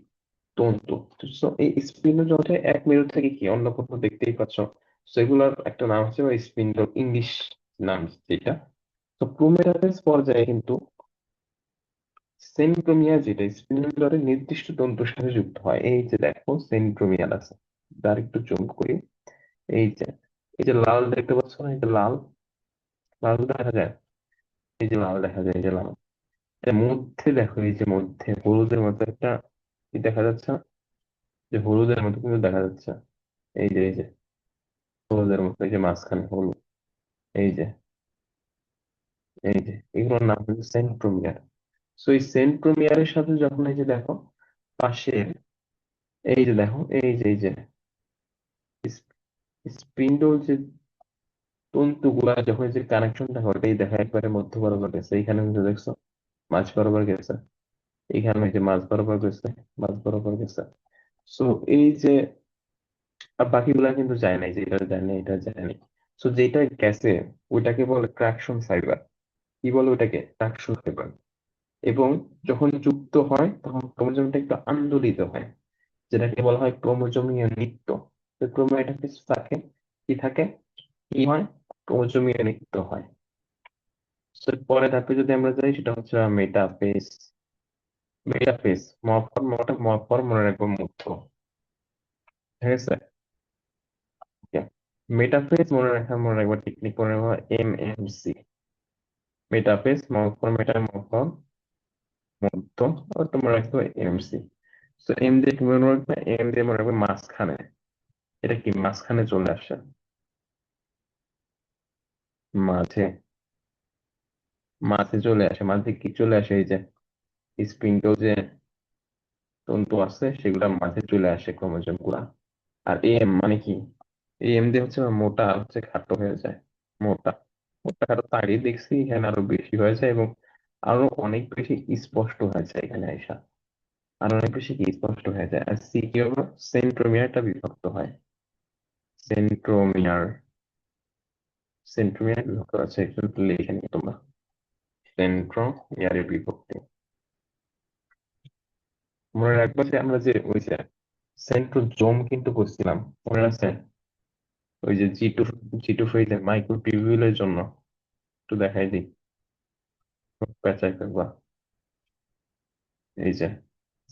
তন্তু। তো এই স্পিন্ডল যন্ত্রে এক মেরু থেকে কি অন্য কোথাও দেখতেই পাচ্ছ। সেগুলোর একটা নাম হচ্ছে স্পিন্ডল, ইংলিশ নাম যেটা। তো প্রোমেটাফেজ পর্যায়ে কিন্তু সেন্ট্রোমিয়ার, যেটা স্পিন্ডলের নির্দিষ্ট তন্তুর সাথে যুক্ত হয়। এই যে দেখো সেন্ট্রোমিয়ার আছে, তার একটু জুম করি। এই যে এই যে লাল দেখতে পাচ্ছ না, এই যে লাল লাল দেখা যায়, এই যে লাল দেখা যায়, এই যে লাল এর মধ্যে দেখো, এই যে মধ্যে হলুদের মতো একটা কি দেখা যাচ্ছে না? যে হলুদের মতো কিন্তু দেখা যাচ্ছে, এই যে হলুদের মতো, এই যে মাঝখানে হলুদ, এই যে এগুলোর নাম হচ্ছে সেন্ট্রোমিয়ার। সো এই সেন্ট্রোমিয়ারের সাথে যখন এই যে দেখো পাশে, এই যে দেখো, এই যে স্পিন্ডল যে তন্তুগুলা যখন যে কানেকশনটা ঘটে, এই দেখো একবারে মধ্য বরাবর গেছে, এইখানে কিন্তু দেখছো মাঝ বরাবর গেছে, এইখানে এই যে মাঝ বরাবর গেছে, মাঝ বরাবর গেছে। সো এই যে আর বাকিগুলা কিন্তু যায় নাই, যে এটা যায় না, এটা যায় নাই। সো যেটা গেছে ওইটাকে বলে ট্রাকশন ফাইবার। কি বলে ওটাকে? Traction fibre. এবং যখন যুক্ত হয় তখন ক্রোমোজোমটা একটু আন্দোলিত হয়, যেটাকে বলা হয় ক্রোমোজোমীয় নৃত্য। তো ক্রোমোটাফেজ থাকে, কি থাকে, কি হয়, ক্রোমোজোমীয় নৃত্য হয়। তো পরের ধাপে যদি আমরা যাই, সেটা হচ্ছে মেটাফেজ। মেটাফেজ মফর মনে রাখবো মধ্য, ঠিক আছে। মেটাফেজ মনে রাখবো টেকনিক, মনে রাখবো MMC। মেটাফেজ মফর মেটা মফর মধ্য, আর তোমরা রাখবো এমসি। তো এম দিয়ে কি মনে রাখবে? এম দিয়ে মনে রাখবে মাঝখানে। এটা কি মাঝখানে চলে আসে। মাঝে মাঝে চলে আসে, মাঝে কি চলে আসে, এই যে স্প্রিংকেল যে তন্তু আছে সেগুলা মাঝে চলে আসে ক্রোমোজোম গুলা। আর এম মানে কি, এম দিয়ে হচ্ছে মোটা আর হচ্ছে খাটো হয়ে যায়। মোটা মোটা খাটো তাড়ি দেখছি এখানে আরো বেশি হয়ে যায়, এবং আরো অনেক বেশি স্পষ্ট হয়ে যায় এখানে আইসা। আরো অনেক বেশি কি স্পষ্ট হয়ে যায়। আর সি কি হলো, সেন্ট্রোমিয়ারটা বিভক্ত হয়। সেন্ট্রোমিয়ার, সেন্ট্রোমিয়ার বিভক্ত আছে, একটু লিখে নিও তোমরা। সেন্ট্রোমিয়ারের বিভক্তি মনে রাখবা যে আমরা যে ওই যে সেন্ট্রোজোম কিন্তু করছিলাম, মনে আছে? ওই যে জি টু ফেজের মাইক্রোটিবিউলের জন্য একটু দেখাই দিই, পেঁচাই ফেলবা। এই যে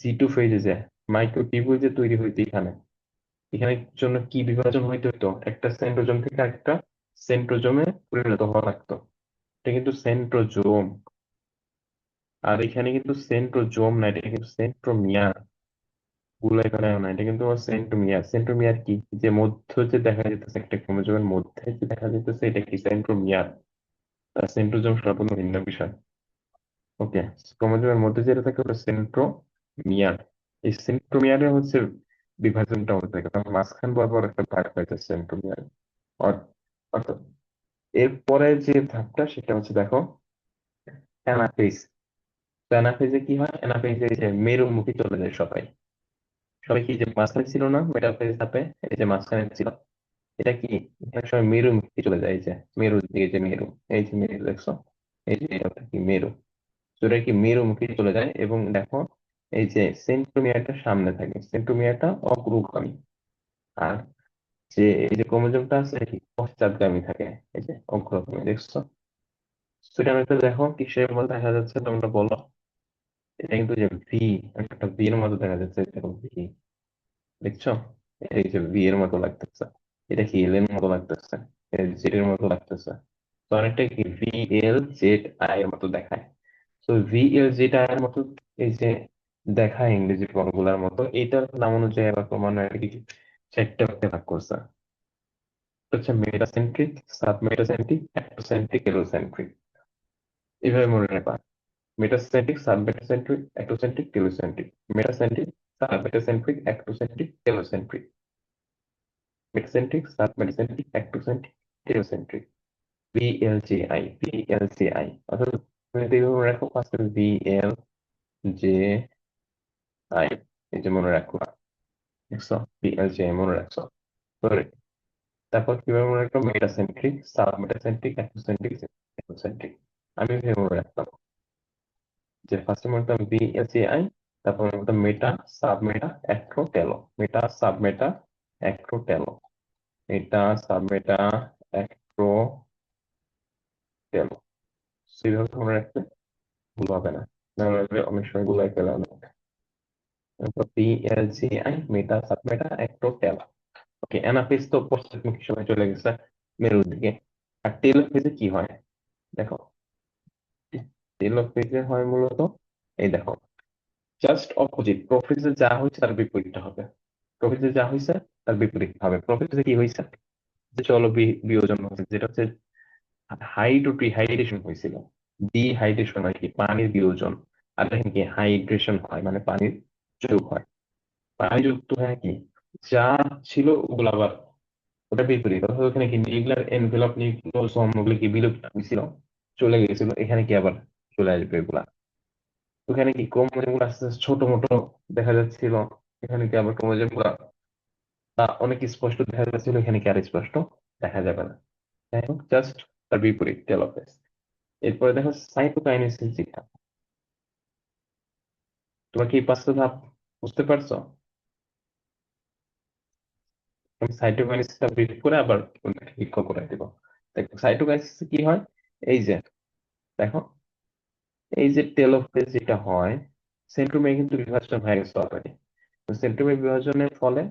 জি2 ফেজে যে মাইক্রোটিবিউল যে তৈরি হইতো এখানে, এখানে জন্য কি বিভাজন হইতে হইতো, একটা সেন্ট্রোজোম থেকে একটা সেন্ট্রোজোমে পরিণত হওয়া লাগতো। এটা কিন্তু সেন্ট্রোজোম, আর এখানে কিন্তু সেন্ট্রোজোম না, এটা কিন্তু সেন্ট্রোমিয়ার। গুলাই ফেলায় না, এটা কিন্তু সেন্ট্রোমিয়ার। সেন্ট্রোমিয়ার কি, যে মধ্য যে দেখা যেতেছে একটা ক্রোমোজোমের মধ্যে যে দেখা যেতেছে, এটা কি সেন্ট্রোমিয়ার। আর সেন্ট্রোজোম সম্পূর্ণ ভিন্ন বিষয়। ওকে, ক্রোমোজোমের মধ্যে যেটা থাকে ওটা সেন্ট্রোমিয়ার। এই সেন্ট্রোমিয়ারে হচ্ছে বিভাজনটা হতে থাকে, কারণ মাঝখান বরাবর একটা ভাগ হয়েছে সেন্ট্রোমিয়ার। অর্থাৎ এরপরে যে ধাপটা সেটা হচ্ছে দেখো, অ্যানাফেজ। তো অ্যানাফেজে কি হয়, অ্যানাফেজে এই যে মেরুমুখী চলে যায় সবাই। সবাই কি যে মাঝখানে ছিল না মেটাফেজ ধাপে, এই যে মাঝখানে ছিল, এটা কি এখানে সবাই মেরুমুখী চলে যায়। এই যে মেরুর দিকে, যে মেরু, এই যে মেরু দেখছো, এই যে এটা কি মেরু। তো এটা কি মেরুমুখী চলে যায়, এবং দেখো এই যে সেন্ট্রোমিয়ারটা সামনে থাকে, সেন্ট্রোমিয়ারটা অগ্রগামী। আর যে এই যে ক্রোমোজোমটা আছে এটা কি পশ্চাৎগামী থাকে, এই যে অগ্রগামী দেখছো। সেটা আমি একটা দেখো কিসের মধ্যে দেখা যাচ্ছে তোমরা বলো। এটা কিন্তু যে ভি, একটা ভি এর মতো দেখা যাচ্ছে, এরকম ভি দেখছো, এই যে ভি এর মতো লাগতেছে। এটা কি এল এর মতো লাগতেছে, জেড এর মতো লাগতেছে। তো অনেকটা কি ভি এল জেড আই এর মতো দেখায়। তো ভি এল জেড আই এর মতো এই যে দেখায় ইংরেজি বর্ণগুলার মতো, এটার নাম অনুযায়ী আবার ক্রমান্বয়ে এটা কি চারটা ভাগে ভাগ করছে। এটা হচ্ছে মেটাসেন্ট্রিক, সাবমেটাসেন্ট্রিক, অ্যাক্টোসেন্ট্রিক, এলোসেন্ট্রিক। এইভাবে মনে রাখবা, metacentric, submetacentric, acrocentric, telocentric. Metacentric, submetacentric, acrocentric, telocentric. Metacentric, submetacentric, acrocentric, telocentric. VLJI, VLJI, অর্থাৎ তুমি যদি এভাবে মনে রাখো, ফার্স্টে VLJI, এই যে মনে রাখো, দেখছো VLJI মনে রাখছো। Sorry, তারপর কিভাবে মনে রাখো, মেটাসেন্ট্রিক, সাবমেটাসেন্ট্রিক, অ্যাক্টোসেন্ট্রিক, টেলোসেন্ট্রিক। আমি ভেবে মনে রাখতাম যে ফার্স্টে মনে রাখতাম VLJI, তারপর মনে রাখতাম মেটা, সাবমেটা, অ্যাক্রো, টেলো। মেটা, সাবমেটা, অ্যাক্রো, টেলো। মেটা, সাবমেটা, অ্যাক্রো, টেলো। সেইভাবে মনে রাখতে ভুল হবে না, নাহলে অনেক সময় গুলাই ফেলা হবে। PLGI, মেটা, সাবমেটা, অ্যাক্রোটেলা। ওকে, অ্যানাফেজ তো পশ্চাৎমুখী সময় চলে গেছে মেরুর দিকে। আর টেলোফেজে কি হয় দেখো, টেলোফেজে হয় মূলত এই দেখো, জাস্ট অপোজিট। প্রোফেজে যা হয়েছে তার বিপরীতটা হবে। প্রোফেজে যা হয়েছে তার বিপরীত হবে। প্রোফেজে কি হয়েছে, যে চলো বিয়োজন হয়েছে, যেটা হচ্ছে ডিহাইড্রেশন হয়েছিল। ডিহাইড্রেশন হয় কি, পানির বিয়োজন। আর দেখেন কি হাইড্রেশন হয়, মানে পানির যোগ হয়। পানি যুক্ত হয় কি, যা ছিল ওগুলো আবার ওটা বিপরীত। অর্থাৎ ওখানে কি নিউক্লিয়ার এনভেলপ, নিউক্লিওসোম ওগুলো কি বিলুপ্ত হয়েছিল, চলে গেছিল, এখানে কি আবার চলে আসবে এগুলা। ওখানে কি ক্রোমোজোম গুলো আস্তে আস্তে ছোট মোটো দেখা যাচ্ছিল, এখানে কি আবার ক্রোমোজোম গুলা অনেক স্পষ্ট দেখা যাচ্ছিল, এখানে কি আর স্পষ্ট দেখা যাবে না। যাই হোক, জাস্ট তার বিপরীত টেলোফেজ। এরপরে দেখো সাইটোকাইনেসিস যেটা, তোমরা কি এই পাঁচটা ধাপ বুঝতে পারছো? আমি সাইটোকাইনেসিসটা ব্রিফ করে আবার লিখ্য করে দিব। দেখো সাইটোকাইনেসিস কি হয়, এই যে দেখো, এই যে টেলোফেজ যেটা হয়, সেন্ট্রোমিয়ার কিন্তু বিভাজন হয়ে গেছে অলরেডি। সেন্ট্রোমিয়ার বিভাজনের ফলে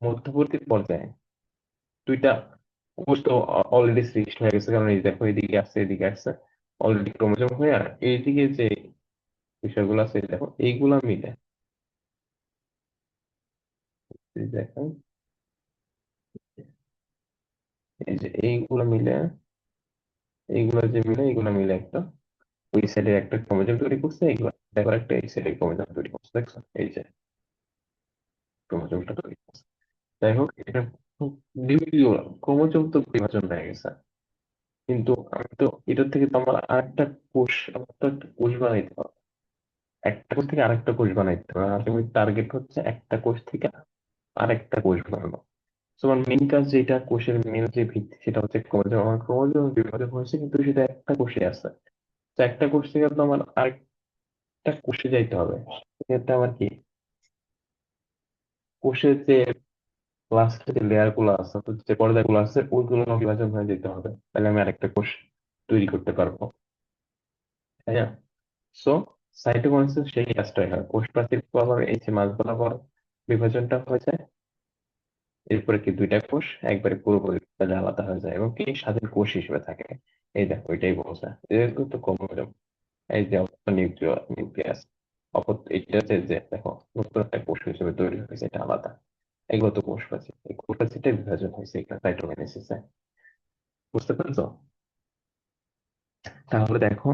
মধ্যবর্তী পর্যায়ে দুইটা কোষ তো অলরেডি সৃষ্টি হয়ে গেছে, কারণ এই দেখো এদিকে আসছে এদিকে আসছে, অলরেডি ক্রোমোজোম হয়ে, আর এইদিকে যে বিষয়গুলো আছে এই দেখো এইগুলা মিলে, এই দেখো এই যে এইগুলো মিলে এইগুলো যে মিলে এগুলো মিলে একটা ওই সাইডে একটা ক্রোমোজোম তৈরি করছে, এগুলো দেখো একটা এই সাইডে ক্রোমোজোম তৈরি করছে, দেখছো এই যে ক্রোমোজোমটা তৈরি করছে। যাই হোক, এটা ক্রোমোজোম তো বিভাজন হয়ে গেছে, কিন্তু আমি তো এটার থেকে তো আমার আরেকটা কোষ, আমার তো একটা কোষ বানাইতে হবে, একটা কোষ থেকে আরেকটা কোষ বানাইতে হবে। আলটিমেট টার্গেট হচ্ছে একটা কোষ থেকে আরেকটা কোষ বানানো। তোমার মেন কাজ যেটা, কোষের মেন যে ভিত্তি সেটা হচ্ছে ক্রোমোজোম। আমার ক্রোমোজোম বিভাজন হয়েছে কিন্তু সেটা একটা কোষে আছে। তো একটা কোষ থেকে তো আমার আরেকটা কোষে যাইতে হবে। সেক্ষেত্রে আমার কি, কোষের যে লাস্টে যে লেয়ার গুলো আছে অর্থাৎ যে পর্দাগুলো আছে ওইগুলো বিভাজন হয়ে যেতে হবে, তাহলে আমি আরেকটা কোষ তৈরি করতে পারবো, তাই না? সো সাইটোকাইনেসিস সেই কাজটাই হয়, কোষ প্রাচীর বরাবর এই যে মাঝ বরাবর বিভাজনটা হয়ে যায়। এরপরে কি দুইটা কোষ একবারে পুরোপুরি তাহলে আলাদা হয়ে যায় এবং কি স্বাধীন কোষ হিসেবে থাকে। এই দেখো এটাই বোঝা, এগুলো তো ক্রোমোজোম। এই যে নিউক্লিয়াস, অপর এটা হচ্ছে যে দেখো নতুন একটা কোষ হিসেবে তৈরি হয়েছে, এটা আলাদা। এগুলো তো কোষ প্রাচীর, এই কোষ প্রাচীরটাই বিভাজন হয়েছে এখানে সাইটোকাইনেসিসে। বুঝতে পারছো? তাহলে দেখো,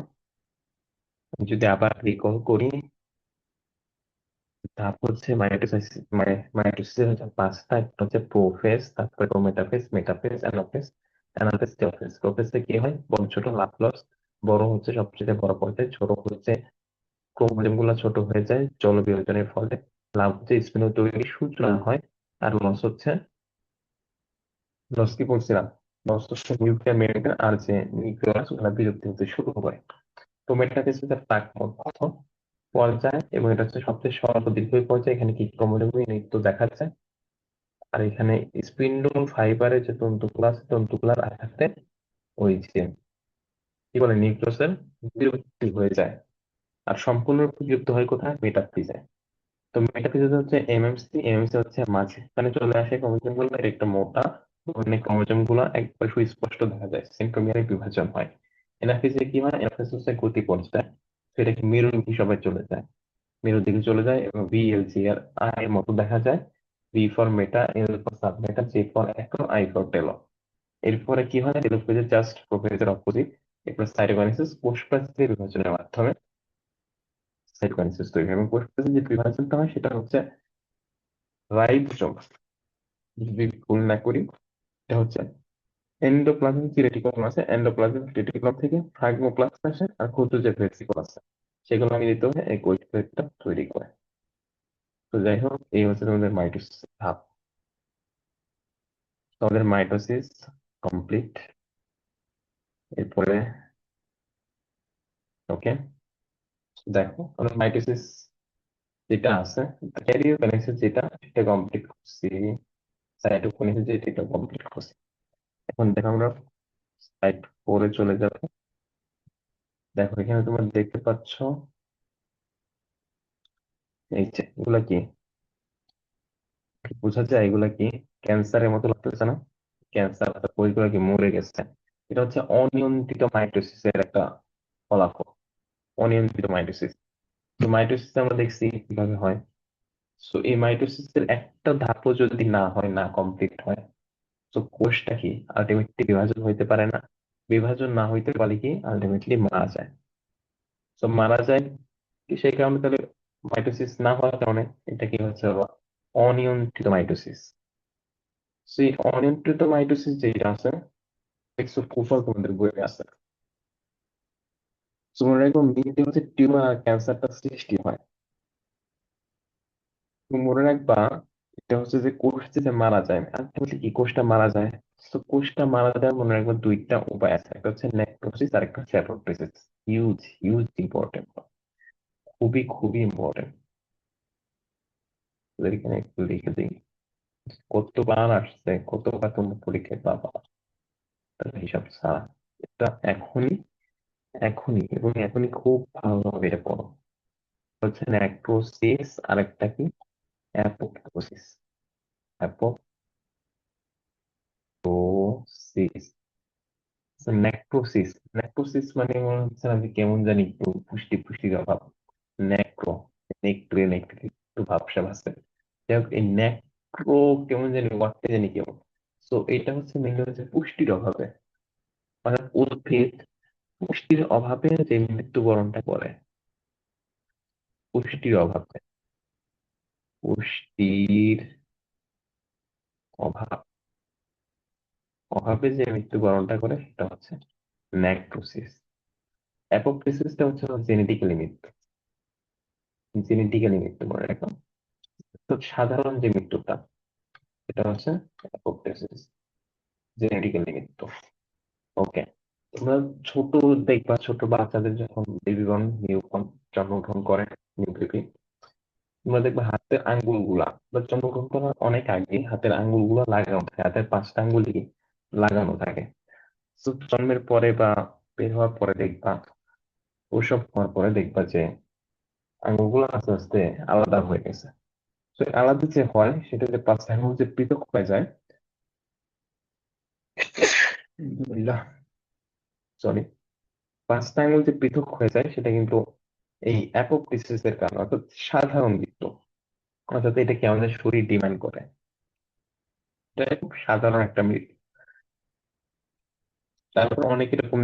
আমি যদি আবার রিকল করি, তারপর হচ্ছে মাইটোসিস। মাইটোসিস হচ্ছে পাঁচটা, একটা হচ্ছে প্রোফেজ, তারপরে মেটাফেজ, অ্যানাফেজ, অ্যানাফেজ, টেলোফেজ। প্রোফেজে কি হয়, বড় ছোট লাভ লস। বড় হচ্ছে সবচেয়ে বড় পর্যায়ে, ছোট হচ্ছে ক্রোমোজোম গুলা ছোট হয়ে যায় জল বিভাজনের ফলে। লাভ হচ্ছে স্পিন্ড তৈরি সূচনা হয়। আর লস হচ্ছে, লস কি বলছিলাম, লস হচ্ছে নিউক্লিয়ার মেমব্রেন আর যে নিউক্লিয়াস ওগুলা বিলুপ্তি হতে শুরু করে। তো মেটাফেজ হচ্ছে প্রাক মধ্য পর্যায়ে এবং এটা হচ্ছে সবচেয়ে সর্বদীর্ঘ পর্যায়ে। এখানে কি ক্রোমোজোমই নৃত্য দেখা যায়। আর এখানে স্পিন্ডল ফাইবারের যে তন্তুগুলো আছে তন্তুগুলার আঘাতে ওই যে কি বলে নিউক্লিয়াসের বিলুপ্তি হয়ে যায়। আর সম্পূর্ণ বিলুপ্ত হয় কোথায়, মেটাফিজে। তো মেটাফিজিক্স হচ্ছে এমএমসি। এমএমসি হচ্ছে মাঝখানে চলে আসে ক্রোমোজোম গুলো, এর একটা মোটা, মানে ক্রোমোজোম গুলো একবার সুস্পষ্ট দেখা যায়, সেন্ট্রোমিয়ারে বিভাজন হয়। এনাফিসে কি হয়, এনাফিস হচ্ছে গতি পর্যায়, সেটা কি মেরুর হিসাবে চলে যায়, মেরুর দিকে চলে যায় এবং ভিএলসি এর আই এর মতো দেখা যায়। B for meta, L for submeta, J for acro, I for telo. এরপরে কি হয়, টেলোফেজের জাস্ট প্রোফেজের অপোজিট। এরপর সাইটোকাইনেসিস, কোষ প্রাচীরের বিভাজনের মাধ্যমে সাইটোকাইনেসিস তৈরি হয়। এবং কোষ প্রাচীরের যে বিভাজনটা হয় সেটা হচ্ছে রাইবোজোম, যদি ভুল না করি। এটা হচ্ছে এন্ডোপ্লাজমিক যে রেটিকুলাম আছে, এন্ডোপ্লাজমিক রেটিকুলাম থেকে ফ্রাগমোপ্লাস্ট আসে আর ক্ষুদ্র যে ভেসিকল আছে সেগুলো মিলিত হয়ে এই কোষ প্লেটটা তৈরি করে। তো যাই হোক, এই হচ্ছে তোমাদের মাইটোসিস ধাপ। তোমাদের মাইটোসিস কমপ্লিট। এরপরে ওকে, দেখো আমরা মাইটোসিস যেটা আছে, ক্যারিওকাইনেসিস যেটা, সেটা কমপ্লিট করছি। সাইটোকাইনেসিস যেটা, এটা কমপ্লিট করছি। এখন দেখো আমরা সাইট 4-এ চলে যাবো। দেখো এখানে তোমরা দেখতে পাচ্ছ এই যে এগুলা কি, বোঝা যায় এগুলা কি, ক্যান্সারের মতো লাগতেছে না? ক্যান্সার কোষগুলো কি মরে গেছে। এটা হচ্ছে অনিয়ন্ত্রিত মাইটোসিসের একটা ফলাফল, অনিয়ন্ত্রিত মাইটোসিস। তো মাইটোসিস আমরা দেখছি কিভাবে হয়। তো এই মাইটোসিসের একটা ধাপও যদি না হয়, না কমপ্লিট হয়, তো কোষটা কি আলটিমেটলি বিভাজন হইতে পারে না। বিভাজন না হইতে পারে কি আলটিমেটলি মারা যায়। তো মারা যায় কি সেই কারণে, তাহলে মাইটোসিস না হওয়ার কারণে এটা কি হচ্ছে বাবা, অনিয়ন্ত্রিত মাইটোসিস। সেই অনিয়ন্ত্রিত মাইটোসিস যেটা আছে, দেখছো কুফল তোমাদের বইয়ে আছে। তোমরা একদম মিনিটে হচ্ছে টিউমার আর ক্যান্সারটা সৃষ্টি হয়। তুমি মনে রাখবা, এটা হচ্ছে যে কোষ যে মারা যায় আলটিমেটলি কি কোষটা মারা যায়। তো কোষটা মারা যায় মনে রাখবা দুইটা উপায় আছে, একটা হচ্ছে নেক্রোসিস আর একটা হচ্ছে অ্যাপোপ্টোসিস। হিউজ হিউজ ইম্পর্টেন্ট, খুবই খুবই ইম্পর্টেন্ট। এখানে একটু লিখে দিই কতবার আসছে, কতবার তোমরা পরীক্ষায় পাবা, তার হিসাব ছাড়া। এটা এখনই, এখনই এবং এখনই খুব ভালোভাবে এটা পড়ো। হচ্ছে নেক্রোসিস আর একটা কি, অ্যাপোপ্টোসিস। Apoptosis, necrosis. নেক্রোসিস মানে মনে হচ্ছে না যে কেমন জানি একটু পুষ্টি পুষ্টির অভাব। নেক্রো, নেক্রে নেক্রে একটু ভাবসাব আছে। যাই হোক, এই নেক্রো কেমন জানি ওয়ার্ডটা জানি কেমন। তো এটা হচ্ছে মেনলি হচ্ছে পুষ্টির অভাবে। অর্থাৎ উদ্ভিদ পুষ্টির অভাবে যে মৃত্যুবরণটা করে, পুষ্টির অভাবে, পুষ্টির অভাব অভাবে যে মৃত্যুবরণটা করে সেটা হচ্ছে ন্যাক্রোসিস। অ্যাপোপ্টোসিসটা হচ্ছে জেনেটিক্যালি মৃত্যু, জেনেটিক্যালি মৃত্যু মনে রাখো। তো সাধারণ যে মৃত্যুটা এটা হচ্ছে অ্যাপোপ্টোসিস, জেনেটিক্যালি মৃত্যু। ওকে, তোমরা ছোট দেখবা ছোট বাচ্চাদের যখন বেবিবর্ন নিউবর্ন জন্মগ্রহণ করে, নিউ বেবি, তোমরা দেখবে হাতের আঙ্গুল গুলা বা জন্মগ্রহণ করার অনেক আগে হাতের আঙ্গুল গুলা লাগানো থাকে, হাতের 5টা আঙ্গুলই লাগানো থাকে। তো জন্মের পরে বা বের হওয়ার পরে দেখবা, ওসব হওয়ার পরে দেখবা যে আঙ্গুলগুলো আস্তে আস্তে আলাদা হয়ে গেছে। তো আলাদা যে হয় সেটা যে 5টা আঙ্গুল যে পৃথক হয়ে যায়, সরি, 5টা আঙ্গুল যে পৃথক হয়ে যায় সেটা কিন্তু এই অ্যাপোপ্টোসিস এর কারণে, অর্থাৎ সাধারণ মৃত্যু। অর্থাৎ এটা কি আমাদের শরীর ডিমান্ড করে, এটা খুব সাধারণ একটা মৃত্যু। তারপর অনেক এরকম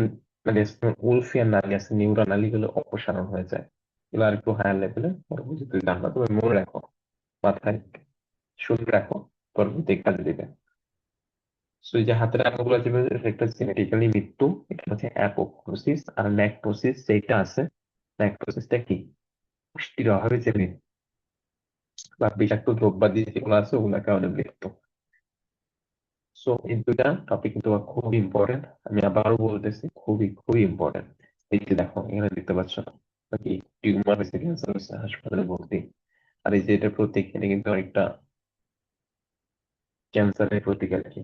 মানে উলফিয়ান নালী আছে, নিউরা নালী গুলো অপসারণ হয়ে যায়। এগুলো আর একটু হায়ার লেভেলে পরবর্তীতে জানবা, তবে মনে রাখো, মাথায় শুনে রাখো, পরবর্তী কাজে দিবে। সো এই যে হাতের আঙ্গুলগুলো যেভাবে, এটা একটা জেনেটিক্যালি মৃত্যু, এটা হচ্ছে অ্যাপোপ্টোসিস। আর ন্যাক্রোসিস যেটা আছে, ন্যাক্রোসিসটা কি, পুষ্টির অভাবে যে মৃত্যু বা বিষাক্ত দ্রব্যাদি যেগুলো আছে ওগুলোর কারণে মৃত্যু। সো এই দুটা টপিক কিন্তু খুব ইম্পর্টেন্ট, আমি আবারও বলতেছি খুবই খুবই ইম্পর্টেন্ট। এই যে দেখো এখানে দেখতে পাচ্ছ নাকি টিউমার হয়েছে, ক্যান্সার হয়েছে, হাসপাতালে ভর্তি। আর এই যে এটা প্রতীক, এটা কিন্তু একটা ক্যান্সারের প্রতীক আর কি।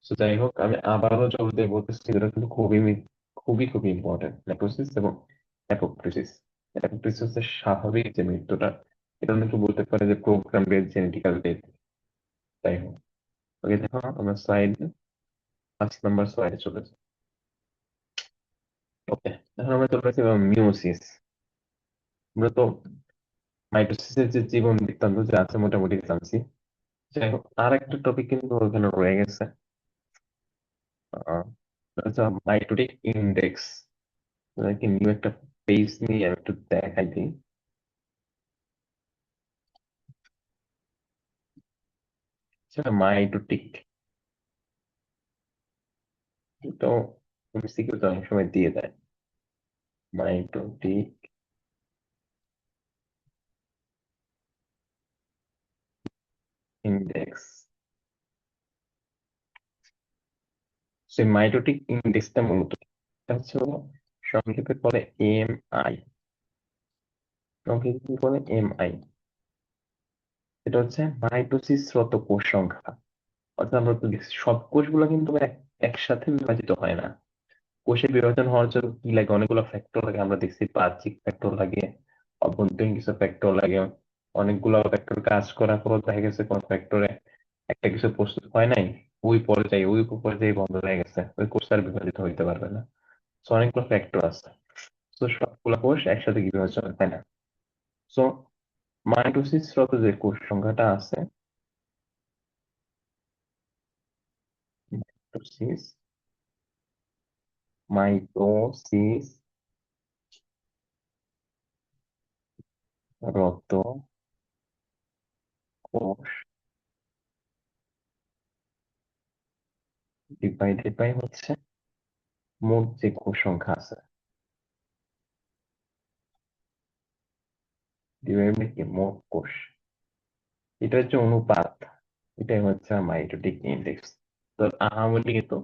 তো যাই হোক, আমি আবারও জোর দিয়ে বলতেছি এটা কিন্তু খুবই খুবই ইম্পর্টেন্ট, নেক্রোসিস এবং অ্যাপোপ্টোসিস। অ্যাপোপ্টোসিস হচ্ছে স্বাভাবিক যে মৃত্যুটা, এটা অনেকে বলতে পারে যে প্রোগ্রাম ডেথ, জেনেটিক্যাল ডেথ। যাই হোক, ওকে দেখো আমরা স্লাইড 5 নম্বর স্লাইডে চলে যাই। ওকে, এখন আমরা চলে আসছি মিওসিস। আমরা তো মাইটোসিসের যে জীবন বৃত্তান্ত যে আছে মোটামুটি জানছি। যাই হোক, আর একটা টপিক কিন্তু ওখানে রয়ে গেছে, মাইটোটিক ইন্ডেক্স। কি নিউ একটা পেজ নিয়ে আমি একটু দেখাই দিই। সেটা মাইটোটিক, তো এমসিকিউ তো অনেক সময় দিয়ে দেয়। মাইটোটিক ইন্ডেক্স, সেই মাইটোটিক ইন্ডেক্সটা মূলত এটা হচ্ছে হলো, সংক্ষেপে বলে এমআই, সংক্ষেপে বলে এমআই। এটা হচ্ছে মাইটোসিসরত কোষ সংখ্যা। অর্থাৎ আমরা তো দেখছি সব কোষগুলো কিন্তু একসাথে বিভাজিত হয় না। কোষের বিভাজন হওয়ার জন্য কি লাগে, অনেকগুলো ফ্যাক্টর লাগে। আমরা দেখছি বাহ্যিক ফ্যাক্টর লাগে, অভ্যন্তরীণ কিছু ফ্যাক্টর লাগে। অনেকগুলো ফ্যাক্টর কাজ করার পর দেখা গেছে কোন ফ্যাক্টরে একটা কিছু প্রস্তুত হয় নাই, ওই পর্যায়ে বন্ধ হয়ে গেছে, ওই কোষ আর বিভাজিত হইতে পারবে না। তো অনেকগুলো ফ্যাক্টর আছে, তো সবগুলো কোষ একসাথে কি বিভাজন হয় না। সো মাইটোসিসরত যে কোষ সংখ্যাটা আছে, মাইটোসিস মাইটোসিস রত কোষ ডিভাইডেড বাই হচ্ছে মোট যে কোষ সংখ্যা আছে, ডিভাইডেড বাই কি মোট কোষ, এটা হচ্ছে অনুপাত। এটাই হচ্ছে মাইটোটিক ইন্ডেক্স। তো আহামরি কিন্তু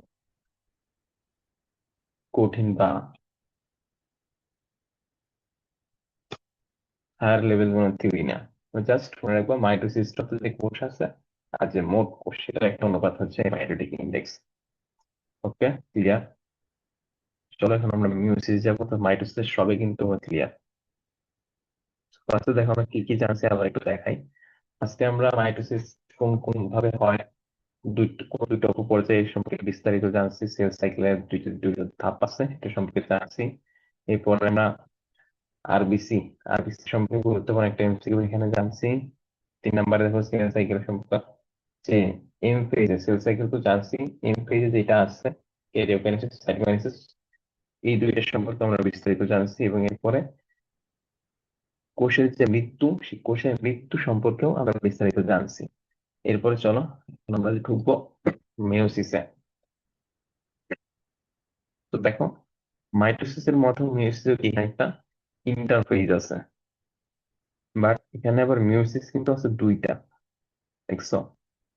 কঠিন বা হায়ার লেভেল কোনো থিওরি না। জাস্ট মনে রাখবো মাইটোসিসটাতে যে কোষ আছে আর যে মোট কোষ, সেটার একটা অনুপাত হচ্ছে মাইটোটিক ইন্ডেক্স। ওকে, ক্লিয়ার। চলো এখন আমরা মিউসিস যাবো। তো মাইটোসিস সবে কিন্তু ক্লিয়ার। ফার্স্টে দেখো আমরা কি কি জানছি, আবার একটু দেখাই। আজকে আমরা মাইটোসিস কোন কোন ভাবে হয়, দুইটা উপপর্যায় সম্পর্কে বিস্তারিত জানছি। সেল সাইকেলের দুইটা দুইটা ধাপ আছে, এটা সম্পর্কে জানছি। এরপর আমরা আরবিসি, আরবিসি সম্পর্কে গুরুত্বপূর্ণ একটা এমসিকিউ এখানে জানছি। 3 নম্বরে দেখো সেল সাইকেল সম্পর্কে, যে এম ফেজে সেল সাইকেল তো জানছি, এম ফেজে যেটা আছে ক্যারিওকাইনেসিস, সাইটোকাইনেসিস, এই দুইটার সম্পর্কে আমরা বিস্তারিত জানছি, এবং এরপরে কোষের যে মৃত্যু, সেই কোষের মৃত্যু সম্পর্কেও আমরা বিস্তারিত জানছি। এরপরে চলো এখন আমরা ঢুকবো মেয়োসিসে। তো দেখো, মাইটোসিসের মতো মিয়োসিসের কি একটা ইন্টারফেজ আছে, বাট এখানে আবার মিয়োসিস কিন্তু আছে দুইটা। দেখছো,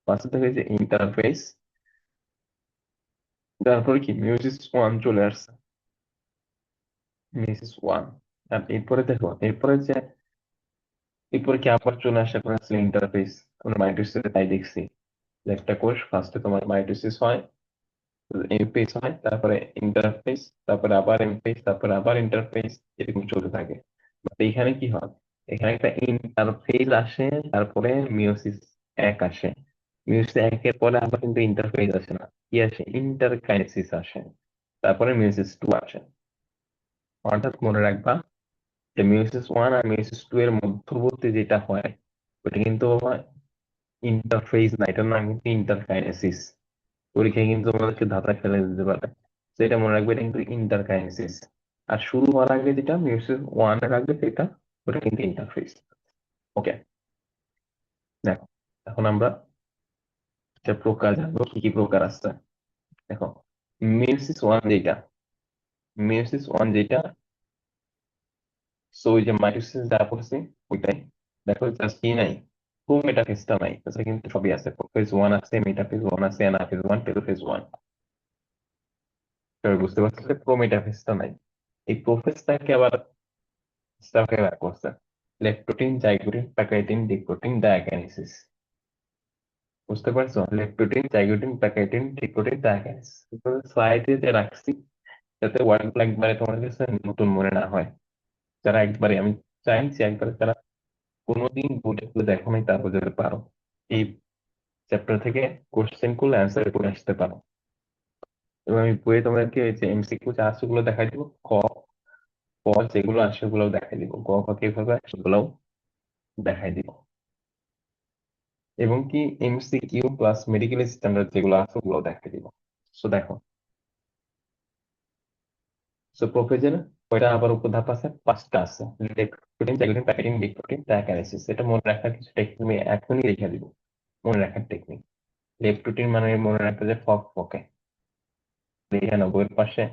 ফার্স্টে থেকে যে ইন্টারফেস, তারপরে কি মিয়োসিস ওয়ান চলে আসছে, মিয়োসিস ওয়ান। আর এরপরে দেখো, এরপরে কি আবার চলে আসে পরে আসলে ইন্টারফেস। আমরা মাইটোসিসে তাই দেখছি যে একটা কোষ ফার্স্টে তোমার মাইটোসিস হয়, এমফেস হয়, তারপরে ইন্টারফেস, তারপরে আবার এমফেস, তারপরে আবার ইন্টারফেস, এরকম চলতে থাকে। বাট এখানে কি হয়, এখানে একটা ইন্টারফেস আসে, তারপরে মিওসিস এক আসে। মিওসিস একের পরে আবার কিন্তু ইন্টারফেস আসে না, কি আসে, ইন্টারকাইনেসিস আসে, তারপরে মিওসিস টু আসে। অর্থাৎ মনে রাখবা যে মিওসিস ওয়ান আর মিওসিস টু এর মধ্যবর্তী যেটা হয়, ওটা কিন্তু ইন্টারফেস না, এটার নাম কিন্তু ইন্টারকাইনেসিস। পরীক্ষায় কিন্তু আমাদেরকে ধাঁধা ফেলে দিতে পারে। তো এটা মনে রাখবে, এটা কিন্তু ইন্টারকাইনেসিস। আর শুরু হওয়ার আগে যেটা মিউসিস ওয়ান এর আগে সেটা, ওটা কিন্তু ইন্টারফেস। ওকে, দেখো এখন আমরা একটা প্রকার জানবো, কি কি প্রকার আছে। দেখো, মিউসিস ওয়ান যেটা, মিউসিস ওয়ান যেটা, সো ওই যে মাইটোসিস যা পড়ছি ওইটাই। দেখো জাস্ট কি নাই, মেটাফেজটা নাই, তাছাড়া কিন্তু সবই আছে। ফেজ ওয়ান আছে, মেটাফেজ ওয়ান আছে, অ্যানাফেজ ওয়ান, টেলোফেজ ওয়ান। বুঝতে পারছি যে প্রোমেটাফেজটা নাই। এই প্রোফেজটাকে আবার স্টাফে ভাগ করছে, লেকটোটিন, জাইগোটিন, প্যাকাইটিন, ডিকোটিন, ডায়াকাইনেসিস। বুঝতে পারছো, লেকটোটিন, জাইগোটিন, প্যাকাইটিন, ডিকোটিন, ডায়াকাইনেসিস। স্লাইডে যে রাখছি যাতে ওয়ার্ডগুলো একবারে তোমার কাছে নতুন মনে না হয়। যারা একবারে, আমি চাইছি একবারে যারা কোনোদিন বইটা খুলে দেখো নাই তারপর যেতে পারো, এই চ্যাপ্টার থেকে কোশ্চেন করলে অ্যান্সার করে আসতে পারো। এবং আমি বইয়ে তোমাদেরকে এই যে এমসিকিউ যা আছে ওগুলো দেখাই দিব, ক ক যেগুলো আছে সেগুলোও দেখাই দিব, ক খ কিভাবে আসে সেগুলোও দেখাই দিব। এবং কি এমসিকিউ প্লাস মেডিকেল স্ট্যান্ডার্ড যেগুলো আছে ওগুলো দেখাই দিব। সো দেখো, সো প্রোফেজের ওইটা আবার উপধাপ আছে, পাঁচটা আছে, লেকটোটিন, জাইগোটিন, প্যাকেটিন, ডিকোটিন, ডায়াকাইনেসিস। এটা মনে রাখার কিছু টেকনিক আমি এখনই রেখে দিব, মনে রাখার টেকনিক। লেকটোটিন মানে মনে রাখতে যে ফক ফকে, লিখে নাও বইয়ের পাশে,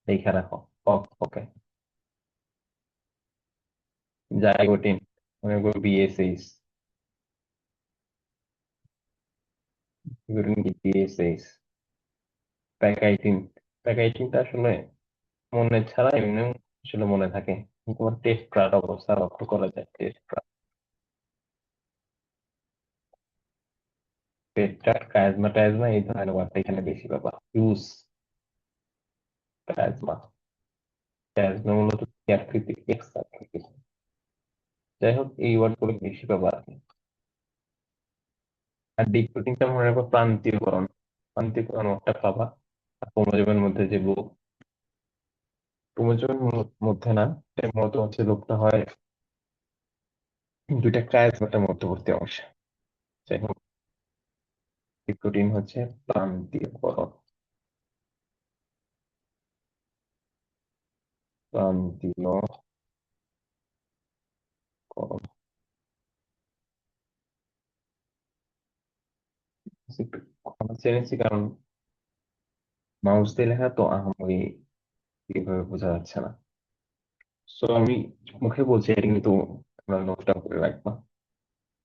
লিখে রাখো ফক ফকে। জাইগোটিন মনে করো বিএসএইচ, বিএসএইচ। প্যাকাইটিন, প্যাকাইটিনটা আসলে মনে ছাড়া এমনি আসলে মনে থাকে, তোমার টেস্ট কার্ড অবস্থা লক্ষ্য করা যায়, টেস্ট কার্ড, টেস্ট কার্ড, কাজমা টাজমা এই ধরনের ওয়ার্ড এখানে বেশি পাবা। ইউজ, কাজমা, কাজমা মূলত কি আকৃতি, এক্স আকৃতি। যাই হোক, এই ওয়ার্ড গুলো বেশি পাবা আর কি। আর ডিকোডিংটা মনে রাখবো প্রান্তীয়করণ, প্রান্তীয়করণ ওয়ার্ডটা পাবা। আর ক্রোমোজোমের মধ্যে যে লোক, ক্রোমোজোমের মধ্যে না, এর মতো হচ্ছে লোকটা হয় দুইটা কাজমাটা মধ্যবর্তী অংশ। যাই হোক, ডিকোডিং হচ্ছে প্রান্তীয়করণ, প্রান্তীয়করণ। একটু ক্ষমা চেয়ে নিচ্ছি, কারণ মাউস দিয়ে লেখা তো আহামরি কিভাবে বোঝা যাচ্ছে না। সো আমি মুখে বলছি, এটা কিন্তু আমরা নোট ডাউন করে রাখবো।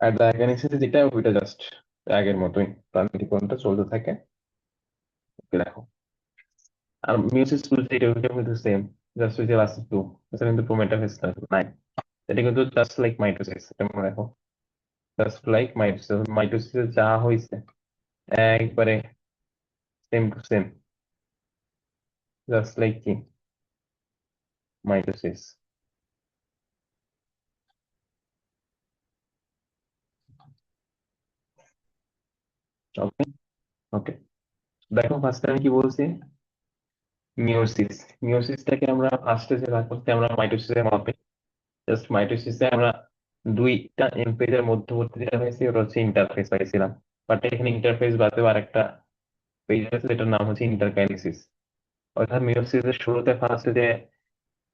আর ডায়াগনোসিস যেটা, ওইটা জাস্ট আগের মতোই, প্রান্তিকরণটা চলতে থাকে। ওকে, দেখো। আর মিউসিস টু যেটা, ওইটা কিন্তু সেম, জাস্ট ওই যে লাস্ট টু, এটা কিন্তু প্রোমেটাফেজ নাই। এটা কিন্তু জাস্ট লাইক মাইটোসিস, এটা মনে রাখো, জাস্ট লাইক মাইটোসিস। মাইটোসিস যা হয়েছে একবারে same to same, just like কি মাইটোসিস। ওকে, ওকে। দেখো ফার্স্টে আমি কি বলছি, মিওসিস, মিওসিসটাকে আমরা ফার্স্টে যে ভাগ করছি আমরা মাইটোসিসের মধ্যে, জাস্ট মাইটোসিসে আমরা দুইটা এমপেজের মধ্যবর্তী যেটা হয়েছে ওটা হচ্ছে ইন্টারফেস পাইছিলাম। বাট এখানে ইন্টারফেস বাদে আরেকটা পেজে আছে যেটার নাম হচ্ছে ইন্টারকাইনেসিস। অর্থাৎ মিওসিসের শুরুতে ফার্স্টে যে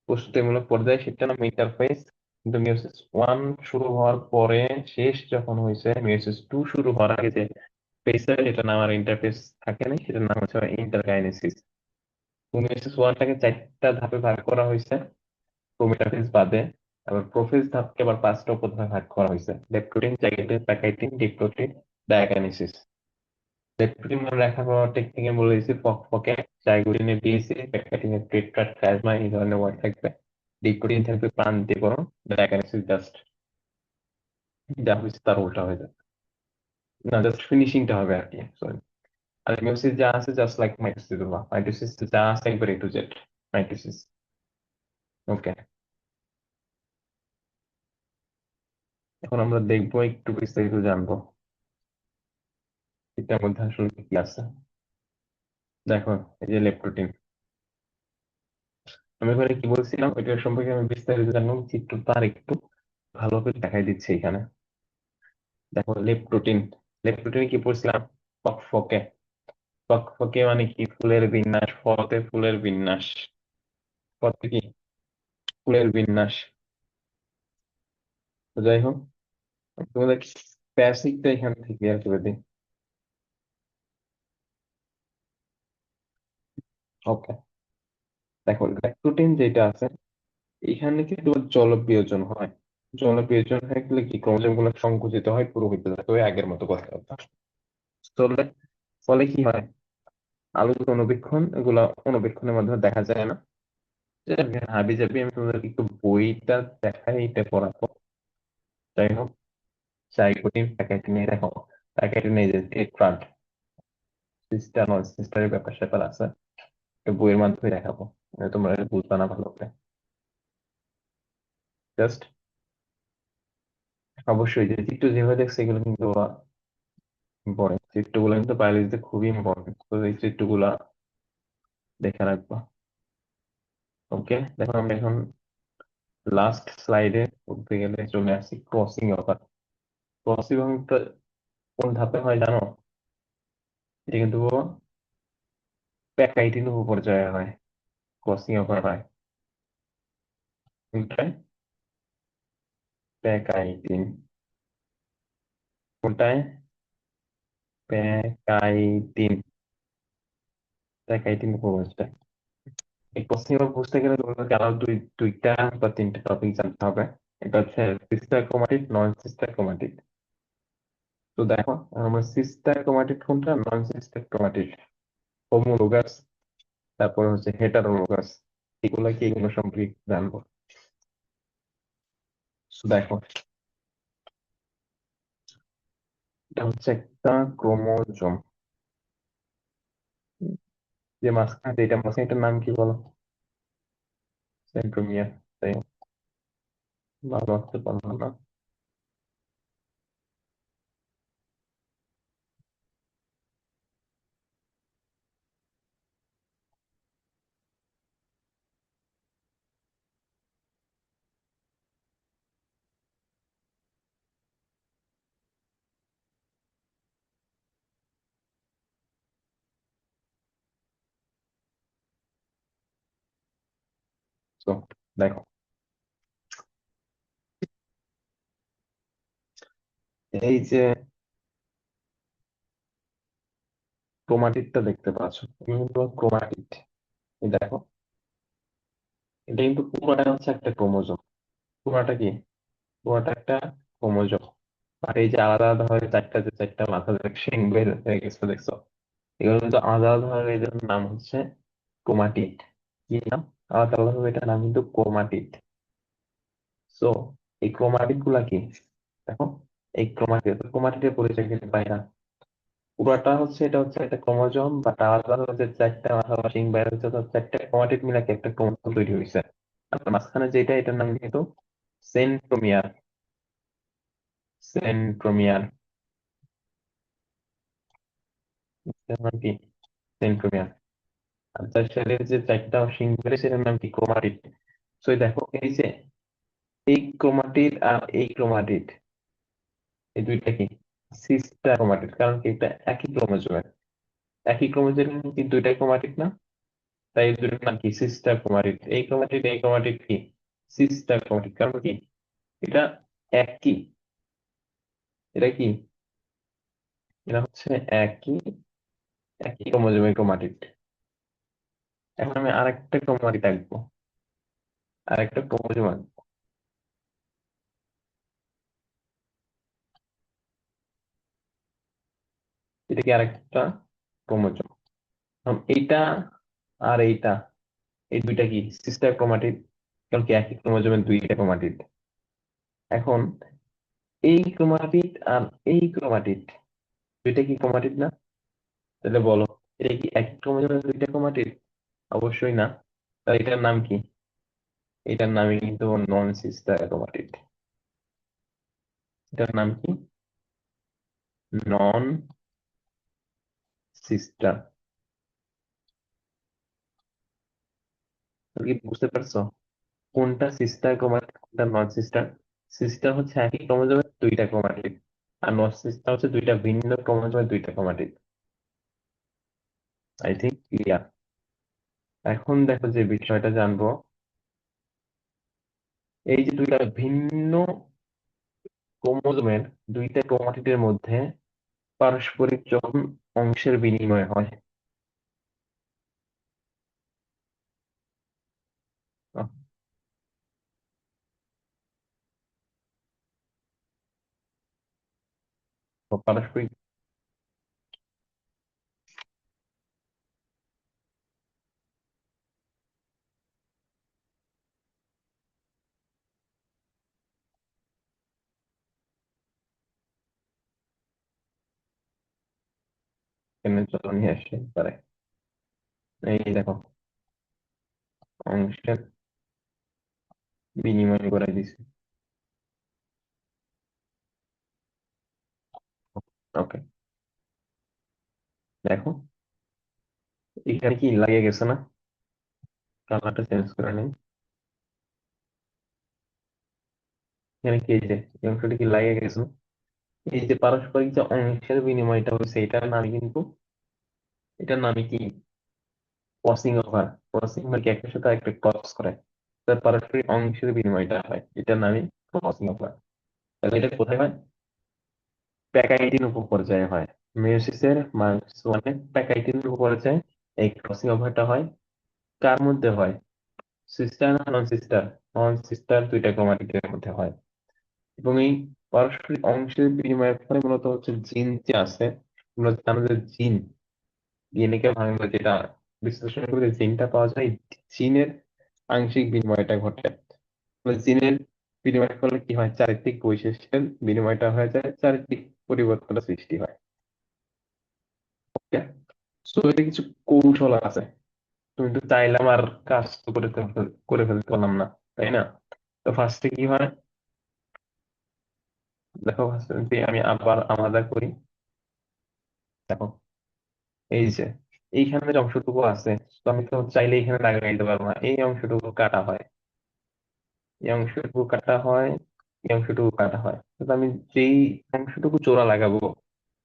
প্রস্তুতিমূলক পর্যায়ে সেটা নাম ইন্টারফেস, কিন্তু মিওসিস ওয়ান শুরু হওয়ার পরে শেষ যখন হয়েছে মিওসিস টু শুরু হওয়ার আগে যে ফেসটা যেটার নাম আর ইন্টারফেস থাকে না সেটার নাম হচ্ছে ইন্টারকাইনেসিস। মিওসিস ওয়ানটাকে চারটা ধাপে ভাগ করা হয়েছে প্রোমেটাফেজ বাদে। আবার প্রোফেজ ধাপকে আবার পাঁচটা উপধাপে ভাগ করা হয়েছে: leptotene, zygotene, pachytene, diplotene, diakinesis. Leptotene মনে রাখার পর টেকনিকে বলে দিয়েছি ফকফকে, জাইগোটিনে ডিএসি, প্যাকাইটিনে টেট্রাট প্লাজমা, এই ধরনের ওয়ার্ড থাকবে। ডিপ্লোটিন থাকবে প্রান্তিকরণ, ডায়াকাইনেসিস জাস্ট যা হয়েছে তার উল্টা হয়ে যাবে, না জাস্ট ফিনিশিংটা হবে আর কি, সরি। আর মিওসিস যা আছে জাস্ট লাইক মাইটোসিস, বা মাইটোসিস যা আছে একবার এ টু জেড মাইটোসিস। ওকে, এখন আমরা দেখবো, একটু বিস্তারিত জানবো এটার মধ্যে আসলে কি কি আছে। দেখো, এই যে লেপটোটিন, আমি এখানে কি বলছিলাম ওইটার সম্পর্কে আমি বিস্তারিত জানবো, চিত্রটা আর একটু ভালো করে দেখাই দিচ্ছি এখানে। দেখো লেপটোটিন, লেপটোটিন কি পড়ছিলাম? ফকফকে। ফকফকে মানে কি? ফুলের বিন্যাস, ফতে ফুলের বিন্যাস, ফতে কি ফুলের বিন্যাস। তো যাই হোক, তোমাদের প্যাসিকটা এখান থেকে ক্লিয়ার করে দিই। ওকে, দেখো ল্যাকটোটিন যেটা আছে এখানে কিন্তু জল বিয়োজন হয়। জল বিয়োজন হয়ে গেলে কি ক্রোমোজোম গুলো সংকুচিত হয়, পুরো হইতে থাকে ওই আগের মতো কথা কথা। চলে, ফলে কি হয়, আলোকিত অনুবীক্ষণ এগুলা অনুবীক্ষণের মাধ্যমে দেখা যায় না। হাবি জাবি আমি তোমাদেরকে একটু বইটা দেখাই, এটা পড়াবো। যাই হোক, জাইগোটিন প্যাকেটিন, দেখো প্যাকেটিন এই যে টেট্রাড, সিস্টার নন সিস্টারের ব্যাপার স্যাপার আছে, এটা বইয়ের মাধ্যমে দেখাবো, তোমরা এটা বুঝবা না ভালো করে। জাস্ট অবশ্যই যে চিত্র যেভাবে দেখছে এগুলো কিন্তু ইম্পর্টেন্ট, চিত্রগুলো কিন্তু বায়োলজিতে খুবই ইম্পর্টেন্ট, তো এই চিত্রগুলা দেখে রাখবা। ওকে, দেখো আমরা এখন লাস্ট স্লাইডে বলতে গেলে চলে আসি ক্রসিং ওভার। ক্রসিং ওভারটা কোন ধাপে হয় জানো? এটা কিন্তু প্যাকাইটিন উপপর্যায়ে হয়, ক্রসিং ওভার হয় কোনটায়? প্যাকাইটিন। কোনটায়? প্যাকাইটিন, প্যাকাইটিন উপপর্যায়। এই ক্রসিং ওভার বুঝতে গেলে তোমাকে আরো দুইটা বা তিনটা টপিক জানতে হবে। এটা হচ্ছে sister chromatid, non sister chromatid. তো দেখো, আমার সিস্টার ক্রোমাটিড কোনটা, নন সিস্টার ক্রোমাটিড, হোমোলোগাস, তারপর হচ্ছে হেটারোলোগাস, এগুলা কি, এগুলো সম্পর্কে জানবো। So দেখো, এটা হচ্ছে একটা ক্রোমোজোম, যে মাঝখানে এটা মাঝখানে এটার নাম কি বলো? সেন্ট্রোমিয়ার, তাই না? ভালো আসতে পারলাম না। তো দেখো, এই যে ক্রোমাটিডটা দেখতে পাচ্ছ, এগুলো কিন্তু ক্রোমাটিড। এই দেখো, এটা কিন্তু পুরোটা হচ্ছে একটা ক্রোমোজোম। পুরোটা কি? পুরোটা একটা ক্রোমোজোম। আর এই যে আলাদা আলাদা ভাবে চারটা, যে চারটা মাথা শিং বের হয়ে গেছে দেখছো, এগুলো কিন্তু আলাদা আলাদা ভাবে, এদের নাম হচ্ছে ক্রোমাটিড। কি নাম? আলাদা আলাদা ভাবে এটার নাম কিন্তু ক্রোমাটিড। সো এই ক্রোমাটিড গুলা কি? দেখো, এই ক্রোমাটিড, ক্রোমাটিডের পরিচয় কিন্তু পাই না। পুরাটা হচ্ছে, এটা হচ্ছে একটা ক্রোমোজোম, বা আলাদা আলাদা যে চারটা মাথা বা শিং বাইর হচ্ছে, তো চারটা ক্রোমাটিড মিলে কি একটা ক্রোমোজোম তৈরি হয়েছে। আর মাঝখানে যেটা, এটার নাম কিন্তু সেন্ট্রোমিয়ার। সেন্ট্রোমিয়ার, এটার নাম কি? সেন্ট্রোমিয়ার। আর তার সাথে যে চারটা শিং বের, সেটার নাম কি? ক্রোমাটিড। তো দেখো, এই যে এই ক্রোমাটিড আর এই ক্রোমাটিড, এই দুইটা কি সিস্টার ক্রোমাটিড, কারণ কি এটা একই ক্রোমোজোমের। একই ক্রোমোজোমের কি দুইটা ক্রোমাটিড না? তাই এর দুটোর নাম কি? Sister chromatid. এই ক্রোমাটিড কি? Sister chromatid. কারণ কি? এটা একই, এটা কি, এটা হচ্ছে একই একই ক্রোমোজোমের ক্রোমাটিড। এখন আমি আরেকটা ক্রোমাটিড আঁকবো, আরেকটা ক্রোমোজোম আঁকবো। এটা কি আরেকটা ক্রোমোজোম। এখন এইটা আর এইটা, এই দুইটা কি সিস্টার ক্রোমাটিড? কারণ কি একই ক্রোমোজোমের দুইটা ক্রোমাটিড। এখন এই ক্রোমাটিড আর এই ক্রোমাটিড, দুইটা কি ক্রোমাটিড না? তাহলে বলো, এটা কি একই ক্রোমোজোমের দুইটা ক্রোমাটিড? অবশ্যই না। তাহলে এটার নাম কি? এটার নামই কিন্তু নন সিস্টার ক্রোমাটিড। এটার নাম কি? নন সিস্টার। কি বুঝতে পারছো কোনটা সিস্টার ক্রোমাটিড কোনটা নন সিস্টার? সিস্টার হচ্ছে একই ক্রোমোজোমের দুইটা ক্রোমাটিড, আর নন সিস্টার হচ্ছে দুইটা ভিন্ন ক্রোমোজোমের দুইটা ক্রোমাটিড। I think clear. এখন দেখো যে বিষয়টা জানবো, এই যে দুইটা ভিন্ন ক্রোমোজোমের দুইটা ক্রোমাটিডের মধ্যে পারস্পরিক যখন অংশের বিনিময় হয়, আহ, পারস্পরিক, কেন চলো নিয়ে আসতে পারে। এই দেখো, অংশের বিনিময় করে দিছে। ওকে, দেখো এখানে কি লাগে গেছে না? কালারটা চেঞ্জ করে নেই। এখানে কি, এই যে এই অংশটা কি লাগে গেছে না? এই যে পারস্পরিক যে অংশের বিনিময়টা হচ্ছে, এটার নাম কিন্তু, এটার নামই কি? Crossing over. ক্রসিং মানে কি, একটা সাথে একটা ক্রস করে তার পারস্পরিক অংশের বিনিময়টা হয়, এটার নামই ক্রসিং ওভার। তাহলে এটা কোথায় হয়? প্যাকাইটিন উপপর্যায়ে হয়। মেয়োসিসের মায়োসিস ওয়ানে প্যাকাইটিন উপপর্যায়ে এই ক্রসিং ওভারটা হয়। কার মধ্যে হয়? সিস্টার না নন সিস্টার? নন সিস্টার দুইটা ক্রোমাটিডের মধ্যে হয়। এবং এই পারস্পরিক অংশের বিনিময়ের ফলে মূলত হচ্ছে জিন যে আছে, আমরা জানো যে জিন, ডিএনএ কে ভাঙলে যেটা বিশ্লেষণ করে জিনটা পাওয়া যায়, জিনের আংশিক বিনিময়টা ঘটে। জিনের বিনিময়ের ফলে কি হয়, চারিত্রিক বৈশিষ্ট্যের বিনিময়টা হয়ে যায়, চারিত্রিক পরিবর্তনের সৃষ্টি হয়। সো এটা কিছু কৌশল আছে। তুমি তো চাইলাম আর কাজ তো করে ফেলতে পারলাম না, তাই না? তো ফার্স্টে কি হয়, দেখো ফার্স্টে আমি আবার আলাদা করি। দেখো, এই যে এইখানে যে অংশটুকু আছে, তো আমি তো চাইলে এখানে লাগাই দিতে পারবো না, এই অংশটুকু কাটা হয়, এই অংশটুকু কাটা হয়, এই অংশটুকু কাটা হয়। তো আমি যেই অংশটুকু জোড়া লাগাবো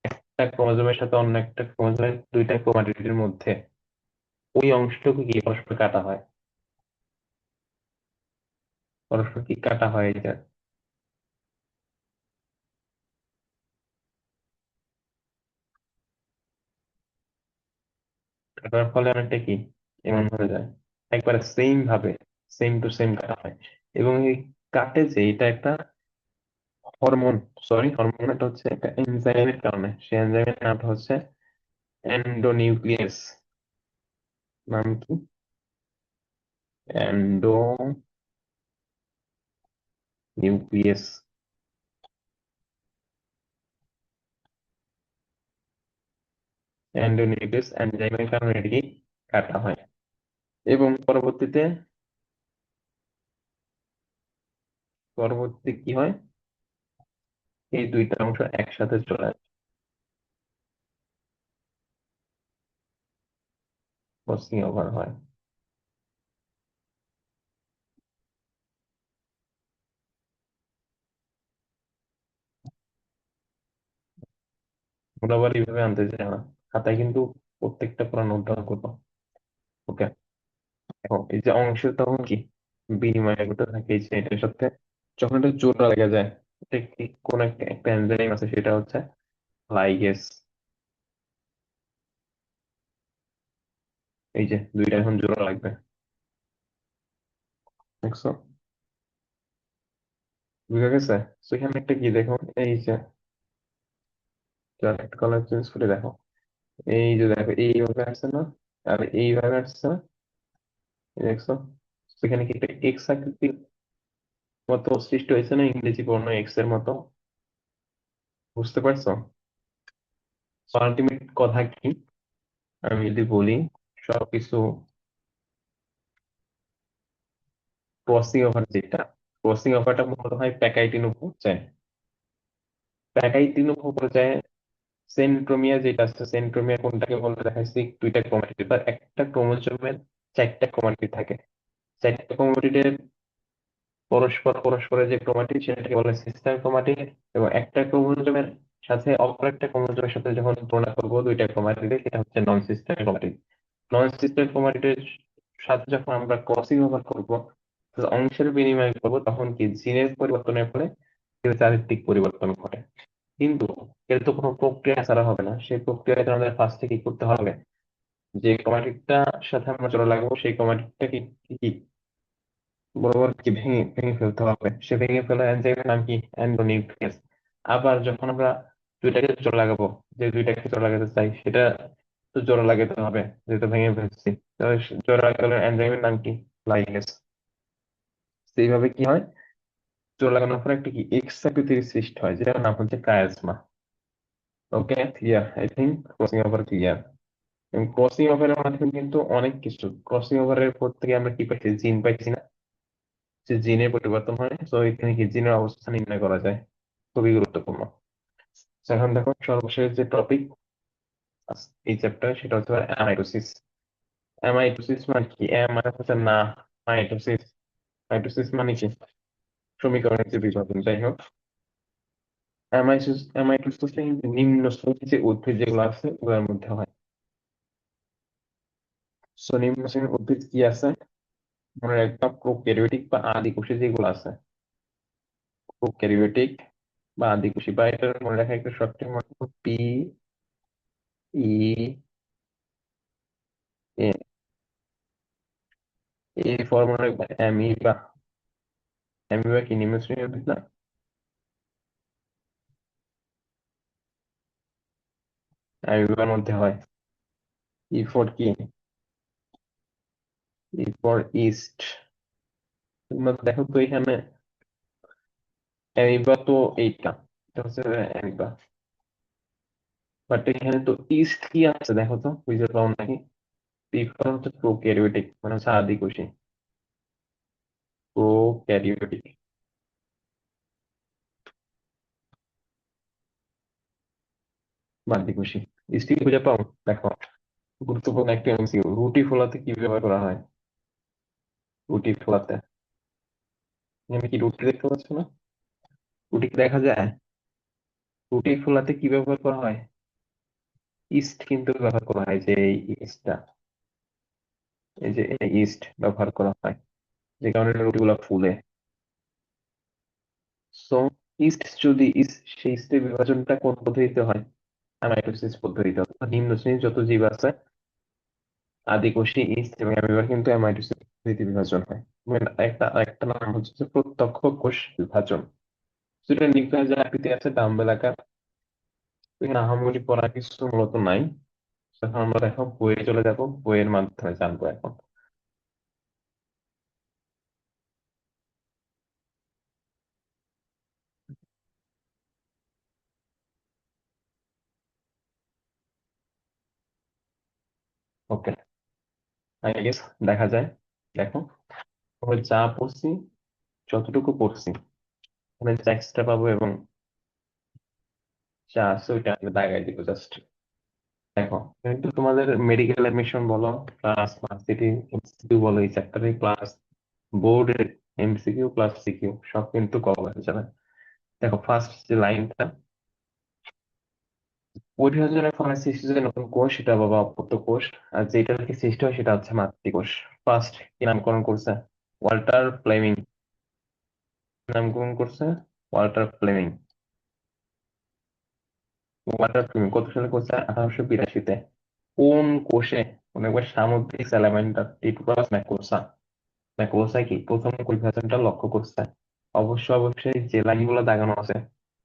একটা ক্রোমোজোমের সাথে অন্য একটা ক্রোমোজোমের দুইটা ক্রোমাটিডের মধ্যে, ওই অংশটুকু কি পরস্পর কাটা হয়, পরস্পর কি কাটা হয় এটা। কাটার ফলে অনেকটা কি এমন হয়ে যায়, একবারে সেম ভাবে, সেম টু সেম কাটা হয়। এবং এই কাটে যে এটা একটা হরমোন, সরি হরমোন, এটা হচ্ছে একটা এনজাইমের কারণে। সেই এনজাইমের নামটা হচ্ছে এন্ডোনিউক্লিয়াস। নাম কি? এন্ডোনিউক্লিয়াস। এন্ডোনিউক্লিয়াস এনজাইমের কারণে এটিকে কাটা হয়। এবং পরবর্তীতে, পরবর্তী কি হয়, এই দুইটা অংশ একসাথে চলে আসে, ক্রসিং ওভার হয়। ওরা আবার এইভাবে আনতে চায় না খাতায়, কিন্তু প্রত্যেকটা পুরো নোট ডাউন করবো। ওকে। এখন এই যে অংশের তখন কি বিনিময় করতে থাকে এই যে এটার সাথে, যখন এটা জোড়া লেগে যায়, এটা কি কোন একটা একটা এনজাইম আছে, সেটা হচ্ছে লাইগেস। এই যে দুইটা এখন জোড়া লাগবে, দেখছো? বুঝা গেছে? তো এখানে একটা কি দেখো, এই যে একটা কালার চেঞ্জ করে দেখো, এই যে দেখো এইভাবে আসছে না, আর এইভাবে আসছে না, এই দেখছো? তো এখানে কি একটা এক্স আকৃতির মতো সৃষ্টি হয়েছে না, ইংরেজি বর্ণ এক্স এর মতো। বুঝতে পারছো? আলটিমেট কথা কি, আমি যদি বলি সবকিছু ক্রসিং ওভার, যেটা ক্রসিং ওভারটা মূলত হয় প্যাকাইটিন উপপর্যায়ে। প্যাকাইটিন উপপর্যায়ে সেন্ট্রোমিয়ার যেটা আছে, সেন্ট্রোমিয়ার কোনটাকে বলে দেখাচ্ছি, দুইটা ক্রোমাটিড বা একটা ক্রোমোজোমের চারটা ক্রোমাটিড থাকে। চারটা ক্রোমাটিডের পরস্পর পরস্পরের যে ক্রোমাটিড সেটাকে বলে সিস্টার ক্রোমাটিড। এবং একটা ক্রোমোজোমের সাথে অপর একটা ক্রোমোজোমের সাথে যখন তুলনা করবো দুইটা ক্রোমাটিডে, সেটা হচ্ছে non sister chromatid. Non sister ক্রোমাটিডের সাথে যখন আমরা ক্রসিং ওভার করবো, তো অংশের বিনিময় করবো, তখন কি জিনের পরিবর্তনের ফলে এর চারিত্রিক পরিবর্তন ঘটে। কিন্তু এর তো কোনো প্রক্রিয়া ছাড়া হবে না, সেই প্রক্রিয়াটা আমাদের ফার্স্টে কি করতে হবে, যে ক্রোমাটিডটা সাথে আমরা জোড়া লাগাবো সেই ক্রোমাটিডটা কি কি কি বরাবর কি ভেঙে ভেঙে ফেলতে হবে। সে ভেঙে ফেলা এনজাইমের নাম কি, এন্ডোনিউক্লিয়াস। আবার যখন আমরা দুইটাকে জোড়া লাগাবো, যে দুইটাকে জোড়া লাগাতে চাই সেটা তো জোড়া লাগাতে হবে, যেহেতু ভেঙে ফেলছি। তাহলে জোড়া লাগালে এনজাইমের নাম কি, লাইগেস। সেইভাবে কি হয়, জোড়া লাগানোর পর একটা কি এক্স আকৃতির সৃষ্টি হয়, যেটার নাম হচ্ছে chiasma. Okay, clear? I think crossing over clear. এবং ক্রসিং ওভারের মাধ্যমে কিন্তু অনেক কিছু, ক্রসিং ওভারের পর থেকে আমরা কি পাইছি, জিন পাইছি না? যে জিনের পরিবর্তন হয়, তো এখানে কি জিনের অবস্থা নির্ণয় করা যায়, খুবই গুরুত্বপূর্ণ। তো এখন দেখো সর্বশেষ যে টপিক এই চ্যাপ্টার, সেটা হচ্ছে অ্যামাইটোসিস। অ্যামাইটোসিস মানে কি? মানে হচ্ছে না মাইটোসিস। মাইটোসিস মানে কি, সমীকরণের যে বিভাজন। যাই হোক, অ্যামাইটোসিস নিম্ন শ্রেণীর যে উদ্ভিদ যেগুলো আছে ওগুলোর মধ্যে হয়। সো নিম্ন শ্রেণীর উদ্ভিদ কি আছে, মনে রাখবা প্রোক্যারিওটিক বা আদিকোষী যেগুলো আছে, প্রোক্যারিওটিক বা আদিকোষী, বা এটা মনে রাখা একটা শর্ট টার্ম, পি ই এ, এই ফর্মুলা রাখবা অ্যামিবা। অ্যামিবা কি নিম্ন শ্রেণীর উদ্ভিদ না? অ্যামিবার মধ্যে হয়। ই ফর কি, ই ফর ইস্ট। তোমরা দেখো তো এখানে অ্যামিবা তো এইটা, এটা হচ্ছে অ্যামিবা, বাট এখানে তো ইস্ট কি আছে দেখো তো, বুঝতে পারো নাকি? ই ফর হচ্ছে প্রোক্যারিওটিক, মানে হচ্ছে আদিকোষী। প্রোক্যারিওটিক বা আদিকোষী। ইস্ট কি খুঁজে পাও? দেখো, গুরুত্বপূর্ণ একটা এমসিকিউ, রুটি ফোলাতে কি ব্যবহার করা হয়? রুটি ফোলাতে, আমি কি রুটি দেখতে পাচ্ছ না? রুটি কি দেখা যায়? রুটি ফোলাতে কি ব্যবহার করা হয়? ইস্ট কিন্তু ব্যবহার করা হয়, যে এই ইস্টটা, এই যে ইস্ট ব্যবহার করা হয়, যে কারণে রুটিগুলো ফুলে। সো ইস্ট যদি সেই ইস্টের বিভাজনটা কোন পদ্ধতিতে হয়, অ্যামাইটোসিস পদ্ধতিতে। অর্থাৎ নিম্ন শ্রেণীর যত জীব আছে, আদিকোষী, ইস্ট এবং অ্যামিবার কিন্তু অ্যামাইটোসিস পদ্ধতিতে বিভাজন হয়। এবং একটা আরেকটা নাম হচ্ছে যে প্রত্যক্ষ কোষ বিভাজন। যেটা নিউক্লিয়াস আকৃতি আছে, ডাম্বেল আকার। এখানে আহামরি পড়া কিছু মূলত নাই। এখন আমরা দেখো বইয়ে চলে যাব, বইয়ের মাধ্যমে জানবো এখন। ওকে, আই গেস দেখা যায়। দেখো, আমরা যা পড়ছি, যতটুকু পড়ছি, মানে যা এক্সট্রা পাবো এবং যা আছে ওইটা আমি দাগাই দিব জাস্ট। দেখো, কিন্তু তোমাদের মেডিকেল এডমিশন বলো, প্লাস ভার্সিটি এমসিকিউ বলো, এই চ্যাপ্টারে প্লাস বোর্ডের এমসিকিউ প্লাস সিকিউ সব কিন্তু কভার হয়ে যাবে। দেখো ফার্স্ট যে লাইনটা, পরিভাজনের ফলে সৃষ্টি যে নতুন কোষ সেটা বাবা অপত্য কোষ। আর যেটা থেকে সৃষ্টি হয় সেটা হচ্ছে মাতৃকোষ। ফার্স্ট কি নামকরণ করছে? Walter Fleming. নামকরণ করছে ওয়াল্টার ফ্লেমিং। ওয়াল্টার ফ্লেমিং কত সালে করছে? 1882-তে। কোন কোষে? কোন একবার সামুদ্রিক স্যালামান্ডার টিটুকাস ম্যাকোসা। ম্যাকোসা কি প্রথম পরিভাজনটা লক্ষ্য করছে? অবশ্যই যে লাইন গুলো দাগানো আছে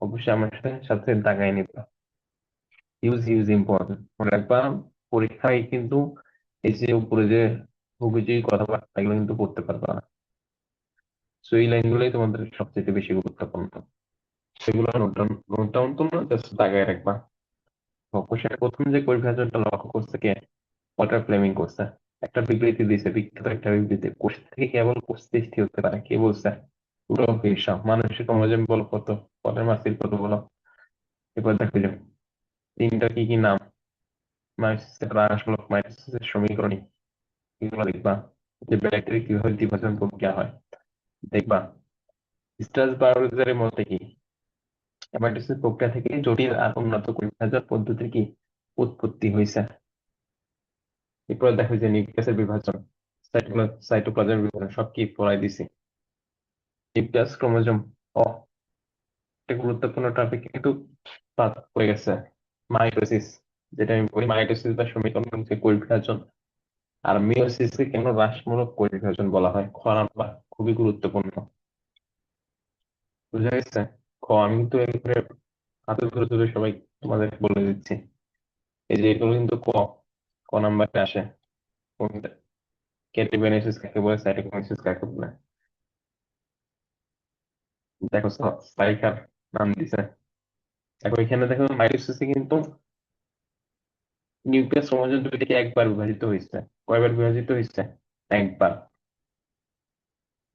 অবশ্যই আমার সাথে সাথে দাগাই নিবা। হিউজ হিউজ ইম্পর্টেন্ট মনে রাখবা। পরীক্ষায় কিন্তু এই যে উপরে যে হুবহু কথাবার্তা এগুলো কিন্তু পড়তে পারবা না। তো এই লাইনগুলোই তোমাদের সবচেয়ে বেশি গুরুত্বপূর্ণ। সেগুলো নোট ডাউন তো না, জাস্ট দাগায় রাখবা। কোষের প্রথম যে পরিভাজনটা লক্ষ্য করছে কে? ওয়াল্টার ফ্লেমিং করছে। একটা বিবৃতি দিয়েছে, বিখ্যাত একটা বিবৃতি, কোষ থেকে কেবল কোষ সৃষ্টি হতে পারে, কে বলছে? রুডolf হির্শ। মানুষের ক্রোমোজোম বলো কত? পরের মাসির কত বলো? এবার দেখো যে তিনটা কি কি নাম? মাইটোসিসের প্রকাশমূলক মাইটোসিসের সমীকরণী এগুলো দেখবা। যে ব্যাকটেরিয়া কিভাবে বিভাজন প্রক্রিয়া হয় দেখবা। স্ট্রাসবার্গের মতে কি মাইটোসিস প্রক্রিয়া থেকে জটিল আর উন্নত বিভাজন পদ্ধতির কি উৎপত্তি হয়েছে। এরপর দেখো যে নিউক্লিয়াসের বিভাজন, সাইটোপ্লাজমের বিভাজন সব কি পড়াই দিছি। নিউক্লিয়াস, ক্রোমোজোম, ও একটা গুরুত্বপূর্ণ টপিক কিন্তু বাদ পড়ে গেছে। মাইটোসিস, যেটা আমি বলি মাইটোসিস বা সমীকরণ হচ্ছে কোষ বিভাজন। আর মিওসিসকে কেন হ্রাসমূলক কোষ বিভাজন বলা হয়? খ নাম্বার খুবই গুরুত্বপূর্ণ। বুঝা গেছে? আমি কিন্তু একেবারে হাতে ধরে ধরে সবাই তোমাদের বলে দিচ্ছি। এই যে এগুলো কিন্তু ক নাম্বারে আসে। ক্যাটেবেনেসিস কাকে বলে, সাইটোকিনেসিস কাকে বলে? দেখো স্পাইকার নাম দিছে। দেখো এখানে দেখো মাইটোসিসে কিন্তু নিউক্লিয়াস ক্রোমোজোম দুই থেকে একবার বিভাজিত হয়েছে। কয়বার বিভাজিত হয়েছে? একবার।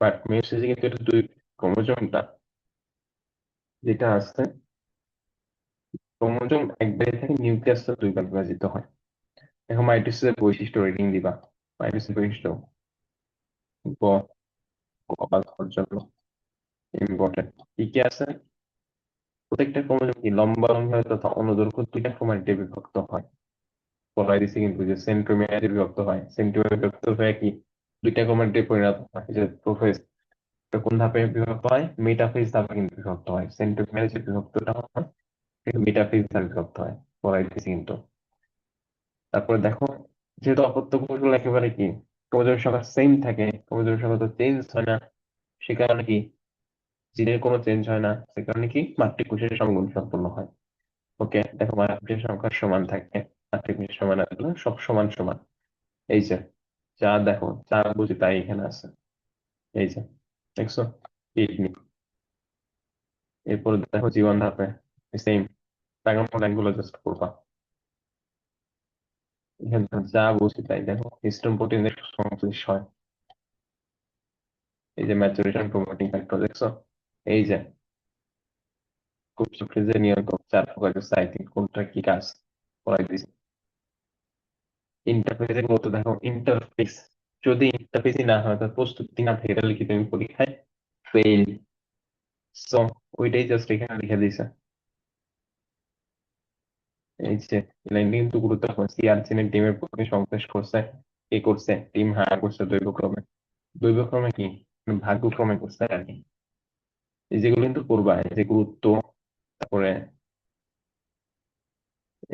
বাট মেয়োসিসে কিন্তু এটা দুই, ক্রোমোজোমটা যেটা আছে, ক্রোমোজোম একবারে থেকে নিউক্লিয়াসটা দুইবার বিভাজিত হয়। এখন মাইটোসিসের বৈশিষ্ট্য রেটিং দিবা। মাইটোসিস বৈশিষ্ট্য গ কপাল হওয়ার জন্য ইম্পর্টেন্ট কি কি আছে? প্রত্যেকটা ক্রোমোজোম কি লম্বা লম্বা হয় তথা অনুদৈর্ঘ্য দুইটা ক্রোমাটিডে বিভক্ত হয়। বলাই দিছে কিন্তু যে সেন্ট্রোমিয়ারে বিভক্ত হয়। সেন্ট্রোমিয়ারে বিভক্ত হয়ে কি দুইটা ক্রোমাটিডে পরিণত হয়। এই যে প্রোফেজ, এটা কোন ধাপে বিভক্ত হয়? মেটাফেজ ধাপে কিন্তু বিভক্ত হয়। সেন্ট্রোমিয়ারে যে বিভক্তটা হয় কিন্তু মেটাফেজ ধাপে বিভক্ত হয়। বলাই দিছে কিন্তু। তারপরে দেখো যেহেতু অপত্য কোষগুলো একেবারে কি ক্রোমোজোম সংখ্যা সেম থাকে, ক্রোমোজোম সংখ্যা তো চেঞ্জ হয় না, সে কারণে কি জিনের কোনো চেঞ্জ হয় না, সে কারণে কি মাতৃকোষের সমগুণ সম্পন্ন হয়। ওকে দেখো মাতৃকোষের সংখ্যা সমান থাকে, মাতৃকোষের সমান আসলে সব সমান সমান। এই যে যা দেখো যা বুঝি তাই এখানে আছে। এই যে দেখছো কিডনি। এরপর দেখো জীবন ধাপে সেম লাইনগুলো জাস্ট করবা। এখানে যা বুঝি তাই দেখো। হিস্টোন প্রোটিনের সংশ্লেষ হয়। এই যে ম্যাচুরেশন প্রমোটিং ফ্যাক্টর দেখছো। এই যে কোষচক্রের যে নিয়ন্ত্রক চার প্রকারের সাইক্লিন কোনটা কি কাজ করাই দিছে। ইন্টারফেসের মতো দেখো ইন্টারফেস, যদি ইন্টারফেসই না হয় তাহলে প্রস্তুতি না থেকে তাহলে কি তুমি পরীক্ষায় ফেল। সো ওইটাই জাস্ট এখানে লিখে দিছে। এই যে লাইনটি কিন্তু গুরুত্বপূর্ণ। সিয়ারচিনের টিমের প্রতি সংশ্লেষ করছে কে করছে? টিম হায়ার করছে দৈবক্রমে। দৈবক্রমে কি ভাগ্যক্রমে করছে আর কি। এই যেগুলো কিন্তু করবা, এই যে গুরুত্ব। তারপরে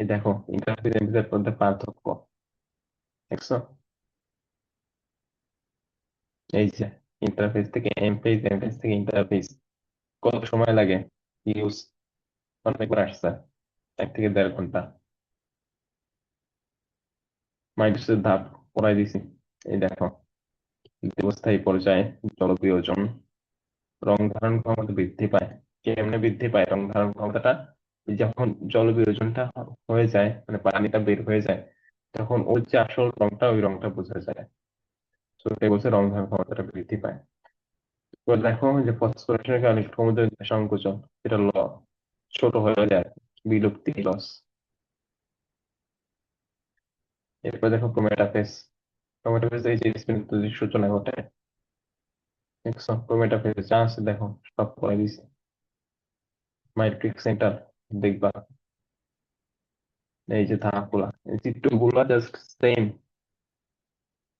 এই দেখো ইন্টারফেস এমফেসের মধ্যে পার্থক্য দেখছো। এই যে ইন্টারফেস থেকে এমফেস, এমফেস থেকে ইন্টারফেস কত সময় লাগে? ইউজ অনেকবার আসছে, 1 থেকে 1.5 ঘন্টা। মাইটোসিসের ধাপ পড়াই দিছি। এই দেখো দীর্ঘস্থায়ী পর্যায়ে জলবিয়োজন, রং ধারণ ক্ষমতা বৃদ্ধি পায়। কেমনে বৃদ্ধি পায় রং ধারণ ক্ষমতাটা? যখন জলবিয়োজনটা হয়ে যায় মানে পানিটা বের হয়ে যায় তখন ওর যে আসল রংটা ওই রংটা বোঝা যায়। তো এটা বলছে রং ধারণ ক্ষমতাটা বৃদ্ধি পায়। এবার দেখো যে ফসফোরেশনের কারণে ক্রোমোজোম সংকোচন, এটা ছোট হয়ে যায়, বিলুপ্তি লস। এরপর দেখো ক্রোমেটাফেজ। ক্রোমেটাফেজ এই যে স্পিন্ডের সূচনা ঘটে দেখছো। ক্রোমেটাফেজ যা আছে দেখো সব করে দিছে। মাইট্রিক সেন্টার দেখবা। এই যে ধাপগুলা, এই চিত্রগুলা জাস্ট সেম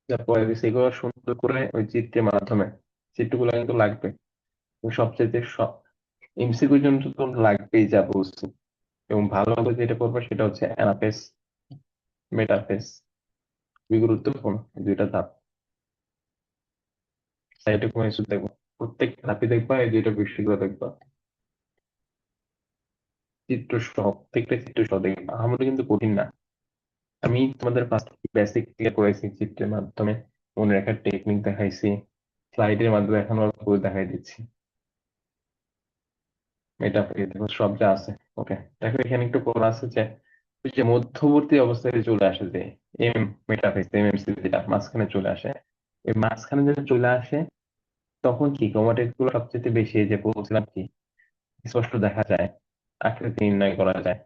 যা পরে দিছে, এগুলো সুন্দর করে ওই চিত্রের মাধ্যমে চিত্রগুলো কিন্তু লাগবে। এবং সবচেয়ে সব এমসিকিউর জন্য তো লাগবেই যা বলছি। এবং ভালোভাবে যেটা করবে সেটা হচ্ছে অ্যানাফেস, মেটাফেস, খুবই গুরুত্বপূর্ণ এই দুইটা ধাপ। সাইটে কোনো কিছু দেখবো, প্রত্যেক ধাপে দেখবা এই দুইটা বিষয়গুলো দেখবা, চিত্র সহ, প্রত্যেকটা চিত্র সহ দেখবা। আমাদের কিন্তু কঠিন না। আমি তোমাদের ফার্স্ট বেসিক ক্লিয়ার করেছি চিত্রের মাধ্যমে, মনে রাখার টেকনিক দেখাইছি, স্লাইডের মাধ্যমে এখন অল্প করে দেখাই দিচ্ছি। এটা দেখো সব যা আছে। ওকে, দেখো এখানে একটু বলা আছে যে ওই যে মধ্যবর্তী অবস্থায় চলে আসে যে এম, মেটাফেজ এমএমসি যেটা মাঝখানে চলে আসে, এই মাঝখানে যদি চলে আসে তখন কি ক্রোমাটিড গুলো সবচেয়ে বেশি, এই যে বলছিলাম কি স্পষ্ট দেখা যায়, আকৃতি নির্ণয় করা যায়।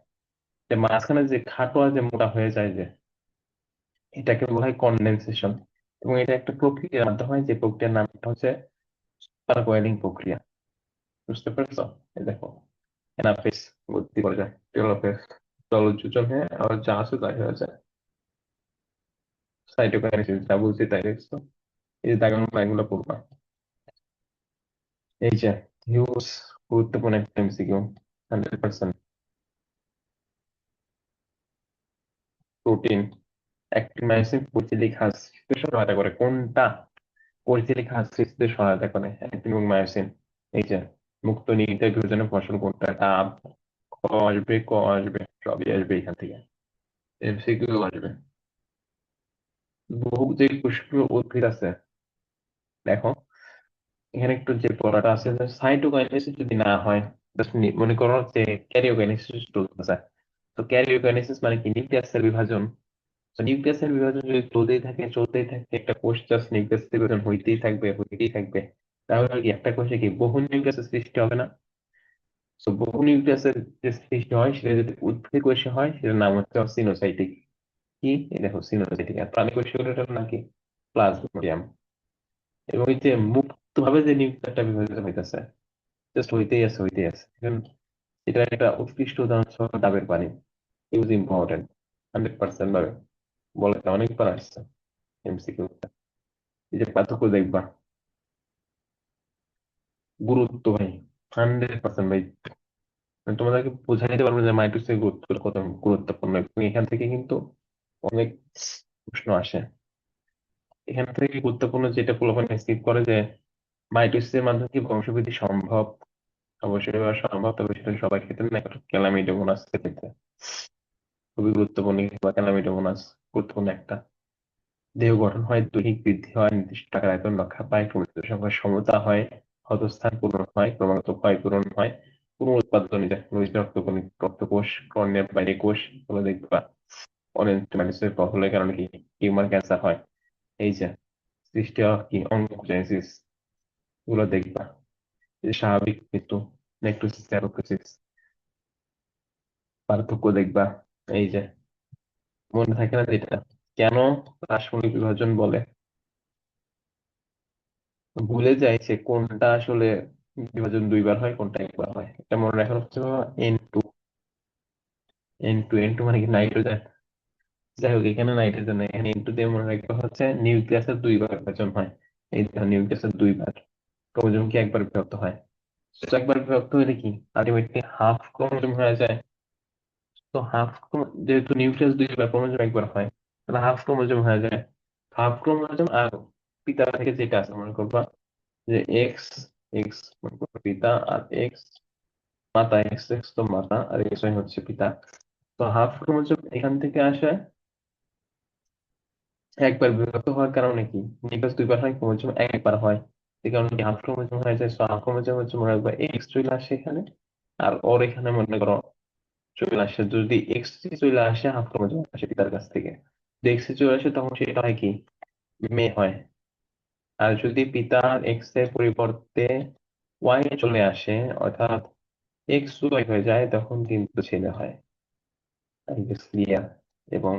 যে মাঝখানে যে খাটো আর যে মোটা হয়ে যায় যে, এটাকে বলা হয় কনডেনসেশন। এবং এটা একটা প্রক্রিয়ার মাধ্যমে হয়, যে প্রক্রিয়ার নামটা হচ্ছে সুপার কয়েলিং প্রক্রিয়া। বুঝতে পারছো? এই দেখো এনাফেস ভর্তি করা যায়, টেলোফেস জলযোজন হয়ে আর যা আছে তাই হয়ে যায় সাইটোকাইনেসিস, যা বলছি তাই দেখছো। এই যে দাগানো লাইনগুলো পড়বা। এই যে হিউজ গুরুত্বপূর্ণ একটা এমসিকিউ, 100%। প্রোটিন, অ্যাক্টিন মায়োসিন পরিচালিক হ্রাসে সহায়তা করে কোনটা? পরিচালিক হ্রাসে সহায়তা করে অ্যাক্টিন এবং মায়োসিন। এই যে মুক্ত নির্দেশ বিভাজনের ফসল কোনটা? ডাব, ক আসবে, ক আসবে, সবই আসবে এখান থেকে, এমসিকিউ আসবে। বহু যে পুষ্পীয় উদ্ভিদ আছে, দেখো এখানে একটু যে পড়াটা আছে যে সাইটোকাইনেসিস যদি না হয়, just মনে করো যে ক্যারিওকাইনেসিস চলতেছে। তো ক্যারিওকাইনেসিস মানে কি? নিউক্লিয়াসের বিভাজন। তো নিউক্লিয়াসের বিভাজন যদি চলতেই থাকে একটা কোষ জাস্ট নিউক্লিয়াসের বিভাজন হইতেই থাকবে, তাহলে আর কি একটা কোষে কি বহু নিউক্লিয়াসের সৃষ্টি হবে না? তো বহু নিউক্লিয়াসের যে সৃষ্টি হয় সেটা যদি উদ্ভিদ কোষে হয় সেটার নাম হচ্ছে সিনোসাইটিক। কি? এই দেখো সিনোসাইটিক। আর প্রাণী কোষগুলোর নাম কি? প্লাজমোডিয়াম। এবং এই যে মুক্ত ভাবে যে নিউক্লিয়াসটা বিভাজিত হইতেছে, জাস্ট হইতেই আছে এখন। এটা একটা উৎকৃষ্ট উদাহরণ হচ্ছে ডাবের পানি। ইউজ ইম্পর্টেন্ট, 100% ভাবে বলে অনেকবার আসছে এমসিকিউ। এই যে পার্থক্য দেখবা, গুরুত্ব ভাই 100% ভাই। আমি তোমাদেরকে বোঝাই দিতে পারবো যে মাইটোসিসের গুরুত্ব কত গুরুত্বপূর্ণ। এবং এখান থেকে কিন্তু অনেক প্রশ্ন আসে। এখান থেকে গুরুত্বপূর্ণ যেটা প্রলোভন স্কিপ করে যে মাইটোসিসের মাধ্যমে কি বংশবৃদ্ধি সম্ভব? অবশ্যই বা সম্ভব, তবে সেটা সবাই খেতে না, ক্যালামিডোমোনাস খেতে। খুবই গুরুত্বপূর্ণ বা ক্যালামিডোমোনাস গুরুত্বপূর্ণ একটা। দেহ গঠন হয়, দৈহিক বৃদ্ধি হয়, নির্দিষ্ট আকার আয়তন রক্ষা পায়, ক্রোমোজোমের সংখ্যা সমতা হয়, ক্ষতস্থান পূরণ হয়, ক্রমাগত ক্ষয় পূরণ হয়, পুনরুৎপাদন যায়, রোহিত রক্তকণিক রক্তকোষ, কর্নিয়ার বাইরে কোষ গুলো দেখবা। অরেঞ্জ টোমেটোসের প্রবলেমের কারণে কি টিউমার ক্যান্সার হয়। এই যে সৃষ্টি হয় কি অঙ্কোজেনেসিস, গুলো দেখবা। এই যে স্বাভাবিক মৃত্যু, নেক্রোসিস, অ্যাপোপ্টোসিস, পার্থক্য দেখবা। এই যে মনে থাকে না যেটা কেন রাসায়নিক বিভাজন বলে, ভুলে যায় সে কোনটা আসলে বিভাজন দুইবার হয় কোনটা একবার হয়। এটা মনে রাখার হচ্ছে N2। N2 মানে কি? নাইট্রোজেন। যাই হোক এখানে নাইট্রোজেন নেই, এখানে N2 দিয়ে মনে রাখতে হচ্ছে নিউক্লিয়াসের দুইবার বিভাজন হয়। এই দেখো নিউক্লিয়াসের দুইবার, ক্রোমোজোম কি একবার বিভক্ত হয়? তো একবার বিভক্ত হলে কি আলটিমেটলি হাফ ক্রোমোজোম হয়ে যায়। তো যেহেতু নিউক্লিয়াস দুইবার, ক্রোমোজোম একবার হয়, তাহলে হাফ ক্রোমোজোম হয়ে যায়। হাফ ক্রোমোজোম আর পিতা থেকে যেটা আছে মনে করবা যে এক্স, এক্স মনে করো পিতা, আর এক্স মাতা, এক্স এক্স তো মাতা আর এক্স ওয়াই হচ্ছে পিতা। তো হাফ ক্রোমোজোম এখান থেকে আসে একবার বিভক্ত হওয়ার কারণে কি নিউক্লিয়াস দুইবার হয়, ক্রোমোজোম একবার হয়। এই কারণে কি হাফ ক্রোমোজোম হয়ে যায়। সো হাফ ক্রোমোজোম হচ্ছে মনে রাখবা এক্স চলে আসে এখানে, আর ওর এখানে মনে করো চলে আসে। যদি এক্স চলে আসে হাফ ক্রোমোজোম আসে পিতার কাছ থেকে, যদি এক্স চলে আসে তখন সেটা হয় কি মেয়ে হয়। আর যদি পিতা এক্স এর পরিবর্তে ওয়াই চলে আসে, অর্থাৎ এক্স ওয়াই হয়ে যায়, তখন কিন্তু ছেলে হয়। ক্লিয়ার? এবং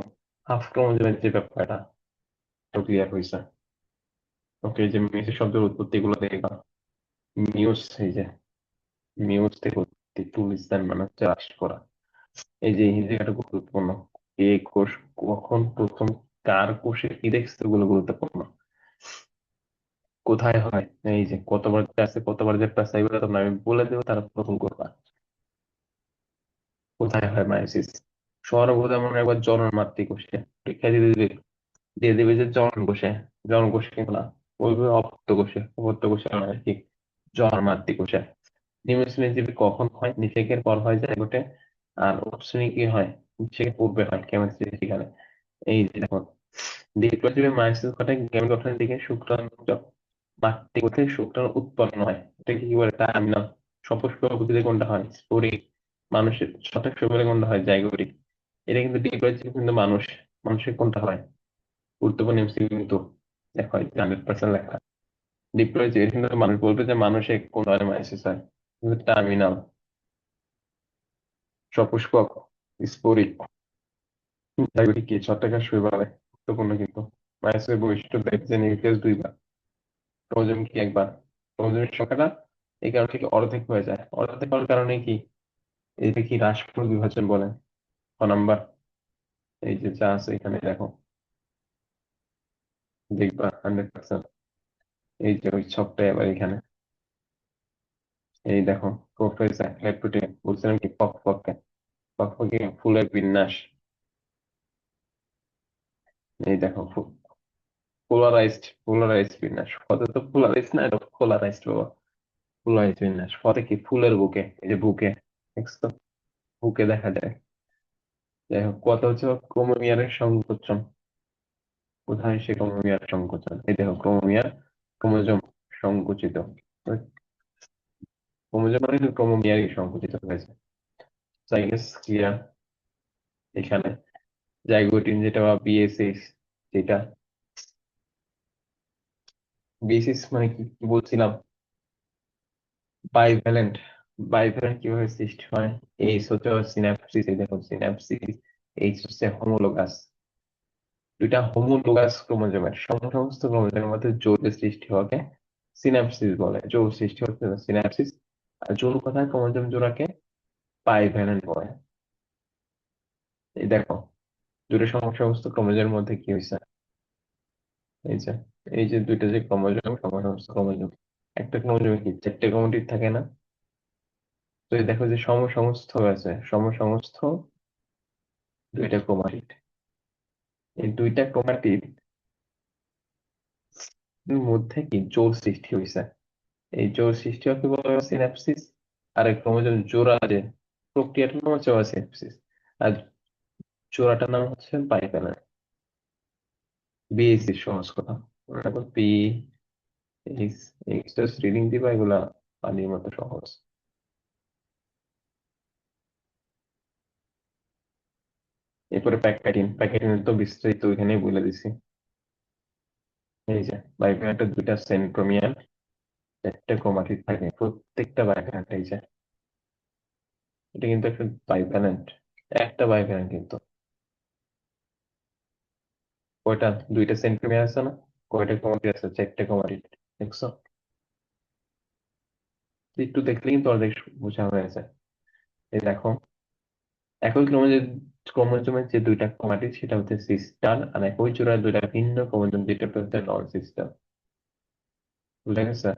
হাফ ক্রোমোজোমের যে ব্যাপারটা ক্লিয়ার হয়েছে। ওকে, যে মিউজিক শব্দের উৎপত্তি গুলো দেখবা। মিউজ, এই যে মিউজ থেকে উৎপত্তি, টু লিসেন মানে হচ্ছে হ্রাস করা। এই যে এই জায়গাটা খুব গুরুত্বপূর্ণ। কে কোষ কখন প্রথম কার কোষে কি দেখছে ওগুলো গুরুত্বপূর্ণ। কোথায় হয়, এই যে কতবার আছে কতবার যে প্রাসাইব এগুলো তোমরা আমি বলে দেবো, তারা প্রথম করবা। কোথায় হয় মায়োসিস? সর্বপ্রথম একবার জনন কোষে পরীক্ষা দিয়ে দিবে। দিয়ে দিবে যে জন কোষে। জন কোষ কিন্তু না, বলবে অপত্য কোষে। অপত্য কোষে মানে কি? জনন কোষে। নিম্ন শ্রেণীর জীবী কখন হয়? নিষেকের পর হয় জাইগোটে। আর উচ্চ শ্রেণী কি হয়? নিষেকের পূর্বে হয়, কেমিস্ট্রি সেখানে। এই যে দেখো, দ্বিপ্রজীবী মায়োসিস ঘটে গেমেট গঠনের দিকে। শুক্রাণু মাতৃ শুক্রাণু উৎপন্ন হয়। এটা কি বলে? টার্মিনাল। সপুষ্পক উদ্ভিদে কোনটা হয়? স্পোরিক। মানুষের সঠিক সময় কোনটা হয়? জাইগোটিক। এটা কিন্তু দ্বিপ্রজীবী, কিন্তু মানুষের কোনটা হয়? গুরুত্বপূর্ণ এমসিকিউ কিন্তু। দেখো 100% লেখা। দ্বিপ্রজীবী, এটা কিন্তু মানুষ বলবে যে মানুষের কোন ধরনের মায়োসিস হয়? কিন্তু টার্মিনাল, সপুষ্পক, স্পোরিক, জাইগোটিক। কি ছত্রাকের শৈবালে গুরুত্বপূর্ণ কিন্তু। মায়োসিসের বৈশিষ্ট্য দেখে যে নিউক্লিয়াস দুইবার, ক্রোমোজোম কি একবার। ক্রোমোজোমের সংখ্যাটা এই কারণ থেকে অর্ধেক হয়ে যায়। অর্ধেক হওয়ার কারণে কি? এটা কি রাষ্ট্র বিভাজন বলে। ক নাম্বার, এই যে যা আছে এখানে দেখো, দেখবা 100%। এই যে ওই ছকটা এবার এখানে, এই দেখো, প্রোফেসর ল্যাপটুটে বলছিলাম কি পক পকে। পক পকে ফুলের বিন্যাস। এই দেখো, পোলারাইজড বিন্যাস। কত তো পোলারাইজড না, এটা পোলারাইজড বাবা। পোলারাইজড বিন্যাস ফতে কি? ফুলের বুকে, এই যে বুকে, দেখছো? বুকে দেখা যায়। যাই হোক, কত হচ্ছে ক্রোমোমিয়ারের সংকোচন। কোথায় সে ক্রোমোমিয়ার সংকোচন? এই দেখো, ক্রোমোমিয়ার, ক্রোমোজোম সংকুচিত। ক্রোমোজোম মানে ক্রোমোমিয়ারই সংকুচিত হয়েছে। জাইগাস ক্লিয়ার এখানে। জাইগোটিন যেটা বা বিএসএস, যেটা বিএসএস মানে কি কি বলছিলাম? বাইভ্যালেন্ট। বাইভ্যালেন্ট কিভাবে সৃষ্টি হয়? এইচ হচ্ছে সিনাপসিস। এই দেখো সিনাপসিস। এইচ হচ্ছে হোমোলোগাস। দুইটা হোমোলোগাস ক্রোমোজোমের সমস্ত ক্রোমোজোমের মধ্যে জোড়ের সৃষ্টি হওয়াকে সিনাপসিস বলে। জোড় সৃষ্টি হচ্ছে সিনাপসিস। আর জোড় কথায় ক্রোমোজোম জোড়াকে বাইভ্যালেন্ট বলে। এই দেখো, দুটো সমস্ত ক্রোমোজোমের মধ্যে কি হয়েছে? এই যে, এই যে দুইটা যে ক্রোমোজোম, সমস্ত ক্রোমোজোম, একটা ক্রোমোজোমে কি চারটে ক্রোমাটিড থাকে না? তো এই দেখো যে সমসমস্থ আছে, সমসমস্থ দুইটা ক্রোমাটিড। এই দুইটা ক্রোমাটিড মধ্যে কি জোড় সৃষ্টি হয়েছে। এই জোড় সৃষ্টি হওয়াকে বলা হয় সিনাপসিস। আর এই ক্রোমোজোম জোড়া যে প্রক্রিয়াটার নাম হচ্ছে সিনাপসিস। আর জোড়াটার নাম হচ্ছে বাইপ্যানেল। বিএসসি সহজ কথা। মনে রাখো, পি এইচ। এক্সট্রা রিডিং দিবা, এগুলা পানির মতো সহজ। এরপরে প্যাকেটিন। প্যাকেটিনের তো বিস্তারিত ওইখানেই বলে দিছি। এই যে বাইপ্যানেটের দুইটা সেন্ট্রোমিয়ার, চারটে ক্রোমাটিড থাকে প্রত্যেকটা বাইপ্যানেট। এই যে এটা কিন্তু একটা বাইপ্যানেট, একটা বাইপ্যানেট কিন্তু। কয়টা? দুইটা সেন্ট্রোমিয়ার আছে না? কয়টা ক্রোমাটিড আছে? চারটে ক্রোমাটিড। দেখছো? একটু দেখলে কিন্তু অর্ধেক বোঝা হয়ে যায়। এই দেখো, একই ক্রোমোজোমের যে দুইটা ক্রোমাটিড সেটা হচ্ছে সিস্টার, আর একই জোড়ার দুইটা ভিন্ন ক্রোমোজোম যেটা হচ্ছে নন সিস্টার। বুঝা গেছে?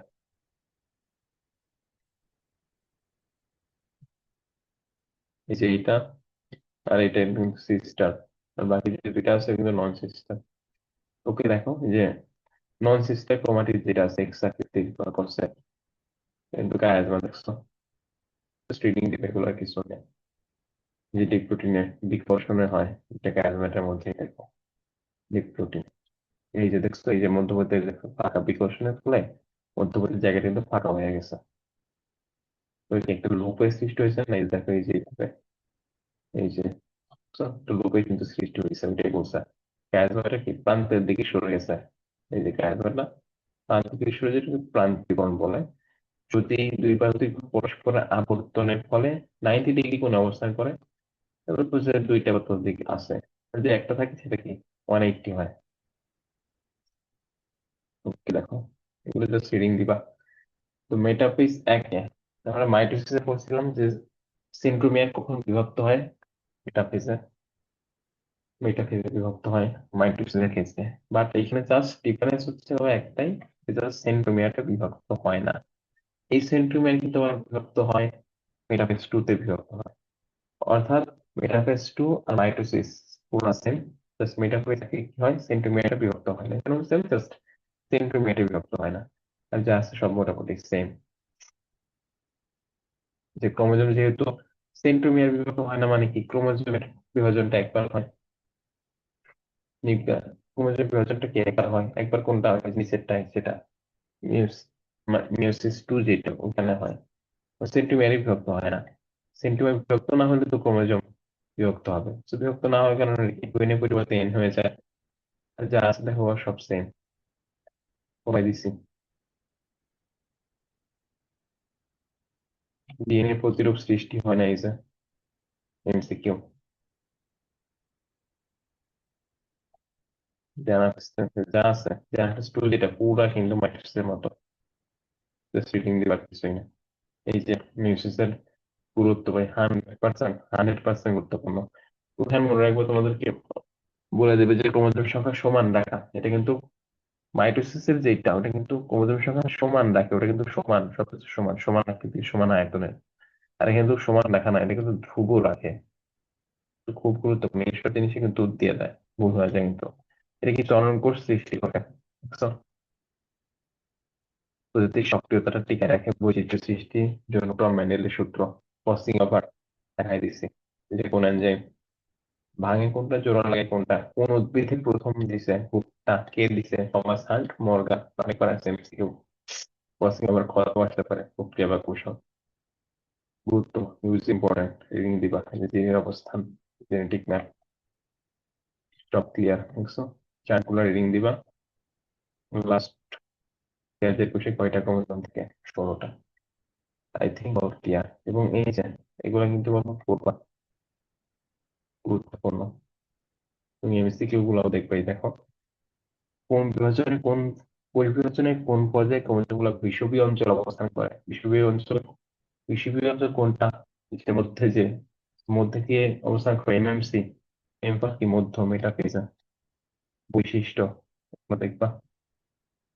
এই যে এইটা আর এটা কিন্তু সিস্টার, আর বাকি যে দুইটা আছে কিন্তু নন সিস্টার। ওকে দেখো, এই যে নন সিস্টার ক্রোমাটিড যেটা আছে এক্স আকৃতির বা করছে, কিন্তু কায়াজমা দেখছো? স্ট্রিডিং দিবে, এগুলো আর কিছু নেই। যে ডিপ্রোটিনের বিকর্ষণে হয়, এটা কায়াজমাটার মধ্যে দেখো, ডিপ্রোটিন। এই যে দেখছো, এই যে মধ্যবর্তী যে ফাঁকা বিকর্ষণের ফলে মধ্যবর্তী জায়গাটা কিন্তু ফাঁকা হয়ে গেছে। তো এই যে একটা লুপের সৃষ্টি হয়েছে না, এই দেখো, এই যে এইভাবে, এই যে ছোট্ট লুপে কিন্তু সৃষ্টি হয়েছে, ওইটাই বলছে। কায়াজমাটা কি প্রান্তের দিকে সরে গেছে। এই যে কায়াজমাটা প্রান্তের দিকে সরে যেটা প্রান্তিকরণ বলে। যদি দুই প্রান্তিক পরস্পর আবর্তনের ফলে 90 ডিগ্রি কোণে অবস্থান করে, তারপর বুঝে দুইটা বা ততোধিক আছে। আর যদি একটা থাকে সেটা কি 180 হয়। ওকে দেখো, এগুলো জাস্ট রিডিং দিবা। তো মেটাফিস একে, আমরা মাইটোসিসে বলছিলাম যে সেন্ট্রোমিয়ার কখন বিভক্ত হয় মেটাফিসে? মেটাফেজে বিভক্ত হয় মাইটোসিসের ক্ষেত্রে। বাট এখানে জাস্ট ডিফারেন্স হচ্ছে ও একটাই, জাস্ট সেন্ট্রোমিয়ারটা বিভক্ত হয় না। এই সেন্ট্রোমিয়ার কিন্তু আবার বিভক্ত হয় মেটাফেজ টু তে বিভক্ত হয়। অর্থাৎ মেটাফেজ টু আর মাইটোসিস পুরো সেম, জাস্ট মেটাফেজ কি হয়, সেন্ট্রোমিয়ারটা বিভক্ত হয় না, কেন সেম, জাস্ট সেন্ট্রোমিয়ারটা বিভক্ত হয় না। আর যা আছে সব মোটামুটি সেম। যে ক্রোমোজোম যেহেতু সেন্ট্রোমিয়ার বিভক্ত হয় না, মানে কি ক্রোমোজোমের বিভাজনটা একবার হয়, নিউক্লিয়ার ক্রোমোজোমের বিভাজনটা কি একবার হয়, একবার কোনটা হয়, নিচেরটাই সেটা মিউস মিউসিস টু যেটা ওখানে হয়। সেন্টিমিয়ারই বিভক্ত হয় না। সেন্টিমিয়ার বিভক্ত না হলে তো ক্রোমোজোম বিভক্ত হবে, তো বিভক্ত না হওয়ার কারণে ডিএনএ পরিবর্তে এন হয়ে যায়। আর যা আছে দেখো সব সেম, কমাই দিছি। ডিএনএ প্রতিরূপ সৃষ্টি হয় না, এই যে এমসিকিউ জানা যা আছে, জানা টুল যেটা পুরা হিন্দু মাইটোসিসের মতো, জাস্ট রিডিং দিবার কিছুই না। এই যে মিউসিসের গুরুত্ব ভাই 100%, 100% গুরুত্বপূর্ণ। ওখানে মনে রাখবো তোমাদেরকে বলে দেবে যে ক্রোমোজোম সংখ্যা সমান রাখা, এটা কিন্তু মাইটোসিসের যেটা, ওটা কিন্তু ক্রোমোজোম সংখ্যা সমান রাখে, ওটা কিন্তু সমান, সবকিছু সমান, সমান আকৃতির, সমান আয়তনের। আর এখানে কিন্তু সমান রাখা না, এটা কিন্তু ধ্রুব রাখে। তো খুব গুরুত্বপূর্ণ, এইসব জিনিসে কিন্তু উত্তর দিয়ে দেয়, ভুল হয়ে যায় কিন্তু। এটা কি চলন কোষ সৃষ্টি করে, বুঝছো? প্রজাতির সক্রিয়তাটা টিকে রাখে বৈচিত্র্য সৃষ্টির জন্য ক্রম মেন্ডেলের সূত্র ক্রসিং ওভার দেখাই দিছি। এই যে কোন এনজাইম ভাঙে কোনটা, জোড়া লাগে কোনটা, কোন উদ্ভিদে প্রথম দিছে, হুকটা কে দিছে, টমাস হান্ট, মর্গান, অনেকবার আছে এমসিকিউ। ক্রসিং ওভার খোয়াও আসতে পারে, প্রক্রিয়া বা কৌশল। গুরুত্ব, ইউজ ইম্পর্টেন্ট, রিডিং দিবা। এই যে জিনের অবস্থান, জেনেটিক ম্যাপ, সব ক্লিয়ার, বুঝছো? চারগুলা রিডিং দিবা। লাস্ট পেঁয়াজের কোষে কয়টা ক্রোমোজোম থেকে? 16টা। I think all clear. এবং এই যে এগুলো কিন্তু আমার পড়বা, গুরুত্বপূর্ণ। তুমি এমসিকিউ গুলাও দেখবে, এই দেখো কোন বিভাজনে কোন পরিবিভাজনে কোন পর্যায়ে ক্রোমোজোম গুলো বিষুবীয় অঞ্চল অবস্থান করে। বিষুবীয় অঞ্চল, বিষুবীয় অঞ্চল কোনটা, এর মধ্যে যে মধ্যে দিয়ে অবস্থান করে এমএমসি, এমপা কি মধ্য মেটাফেজ বৈশিষ্ট্য, এগুলো দেখবা।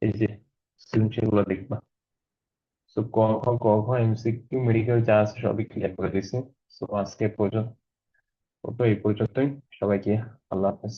এই যে সৃজনশীল গুলো দেখবা। তো ক খ এমসিকিউ মেডিকেল যা আছে সবই ক্লিয়ার করে দিছি। তো আজকে পর্যন্ত, তো এই পর্যন্তই। সবাইকে আল্লাহ হাফেজ।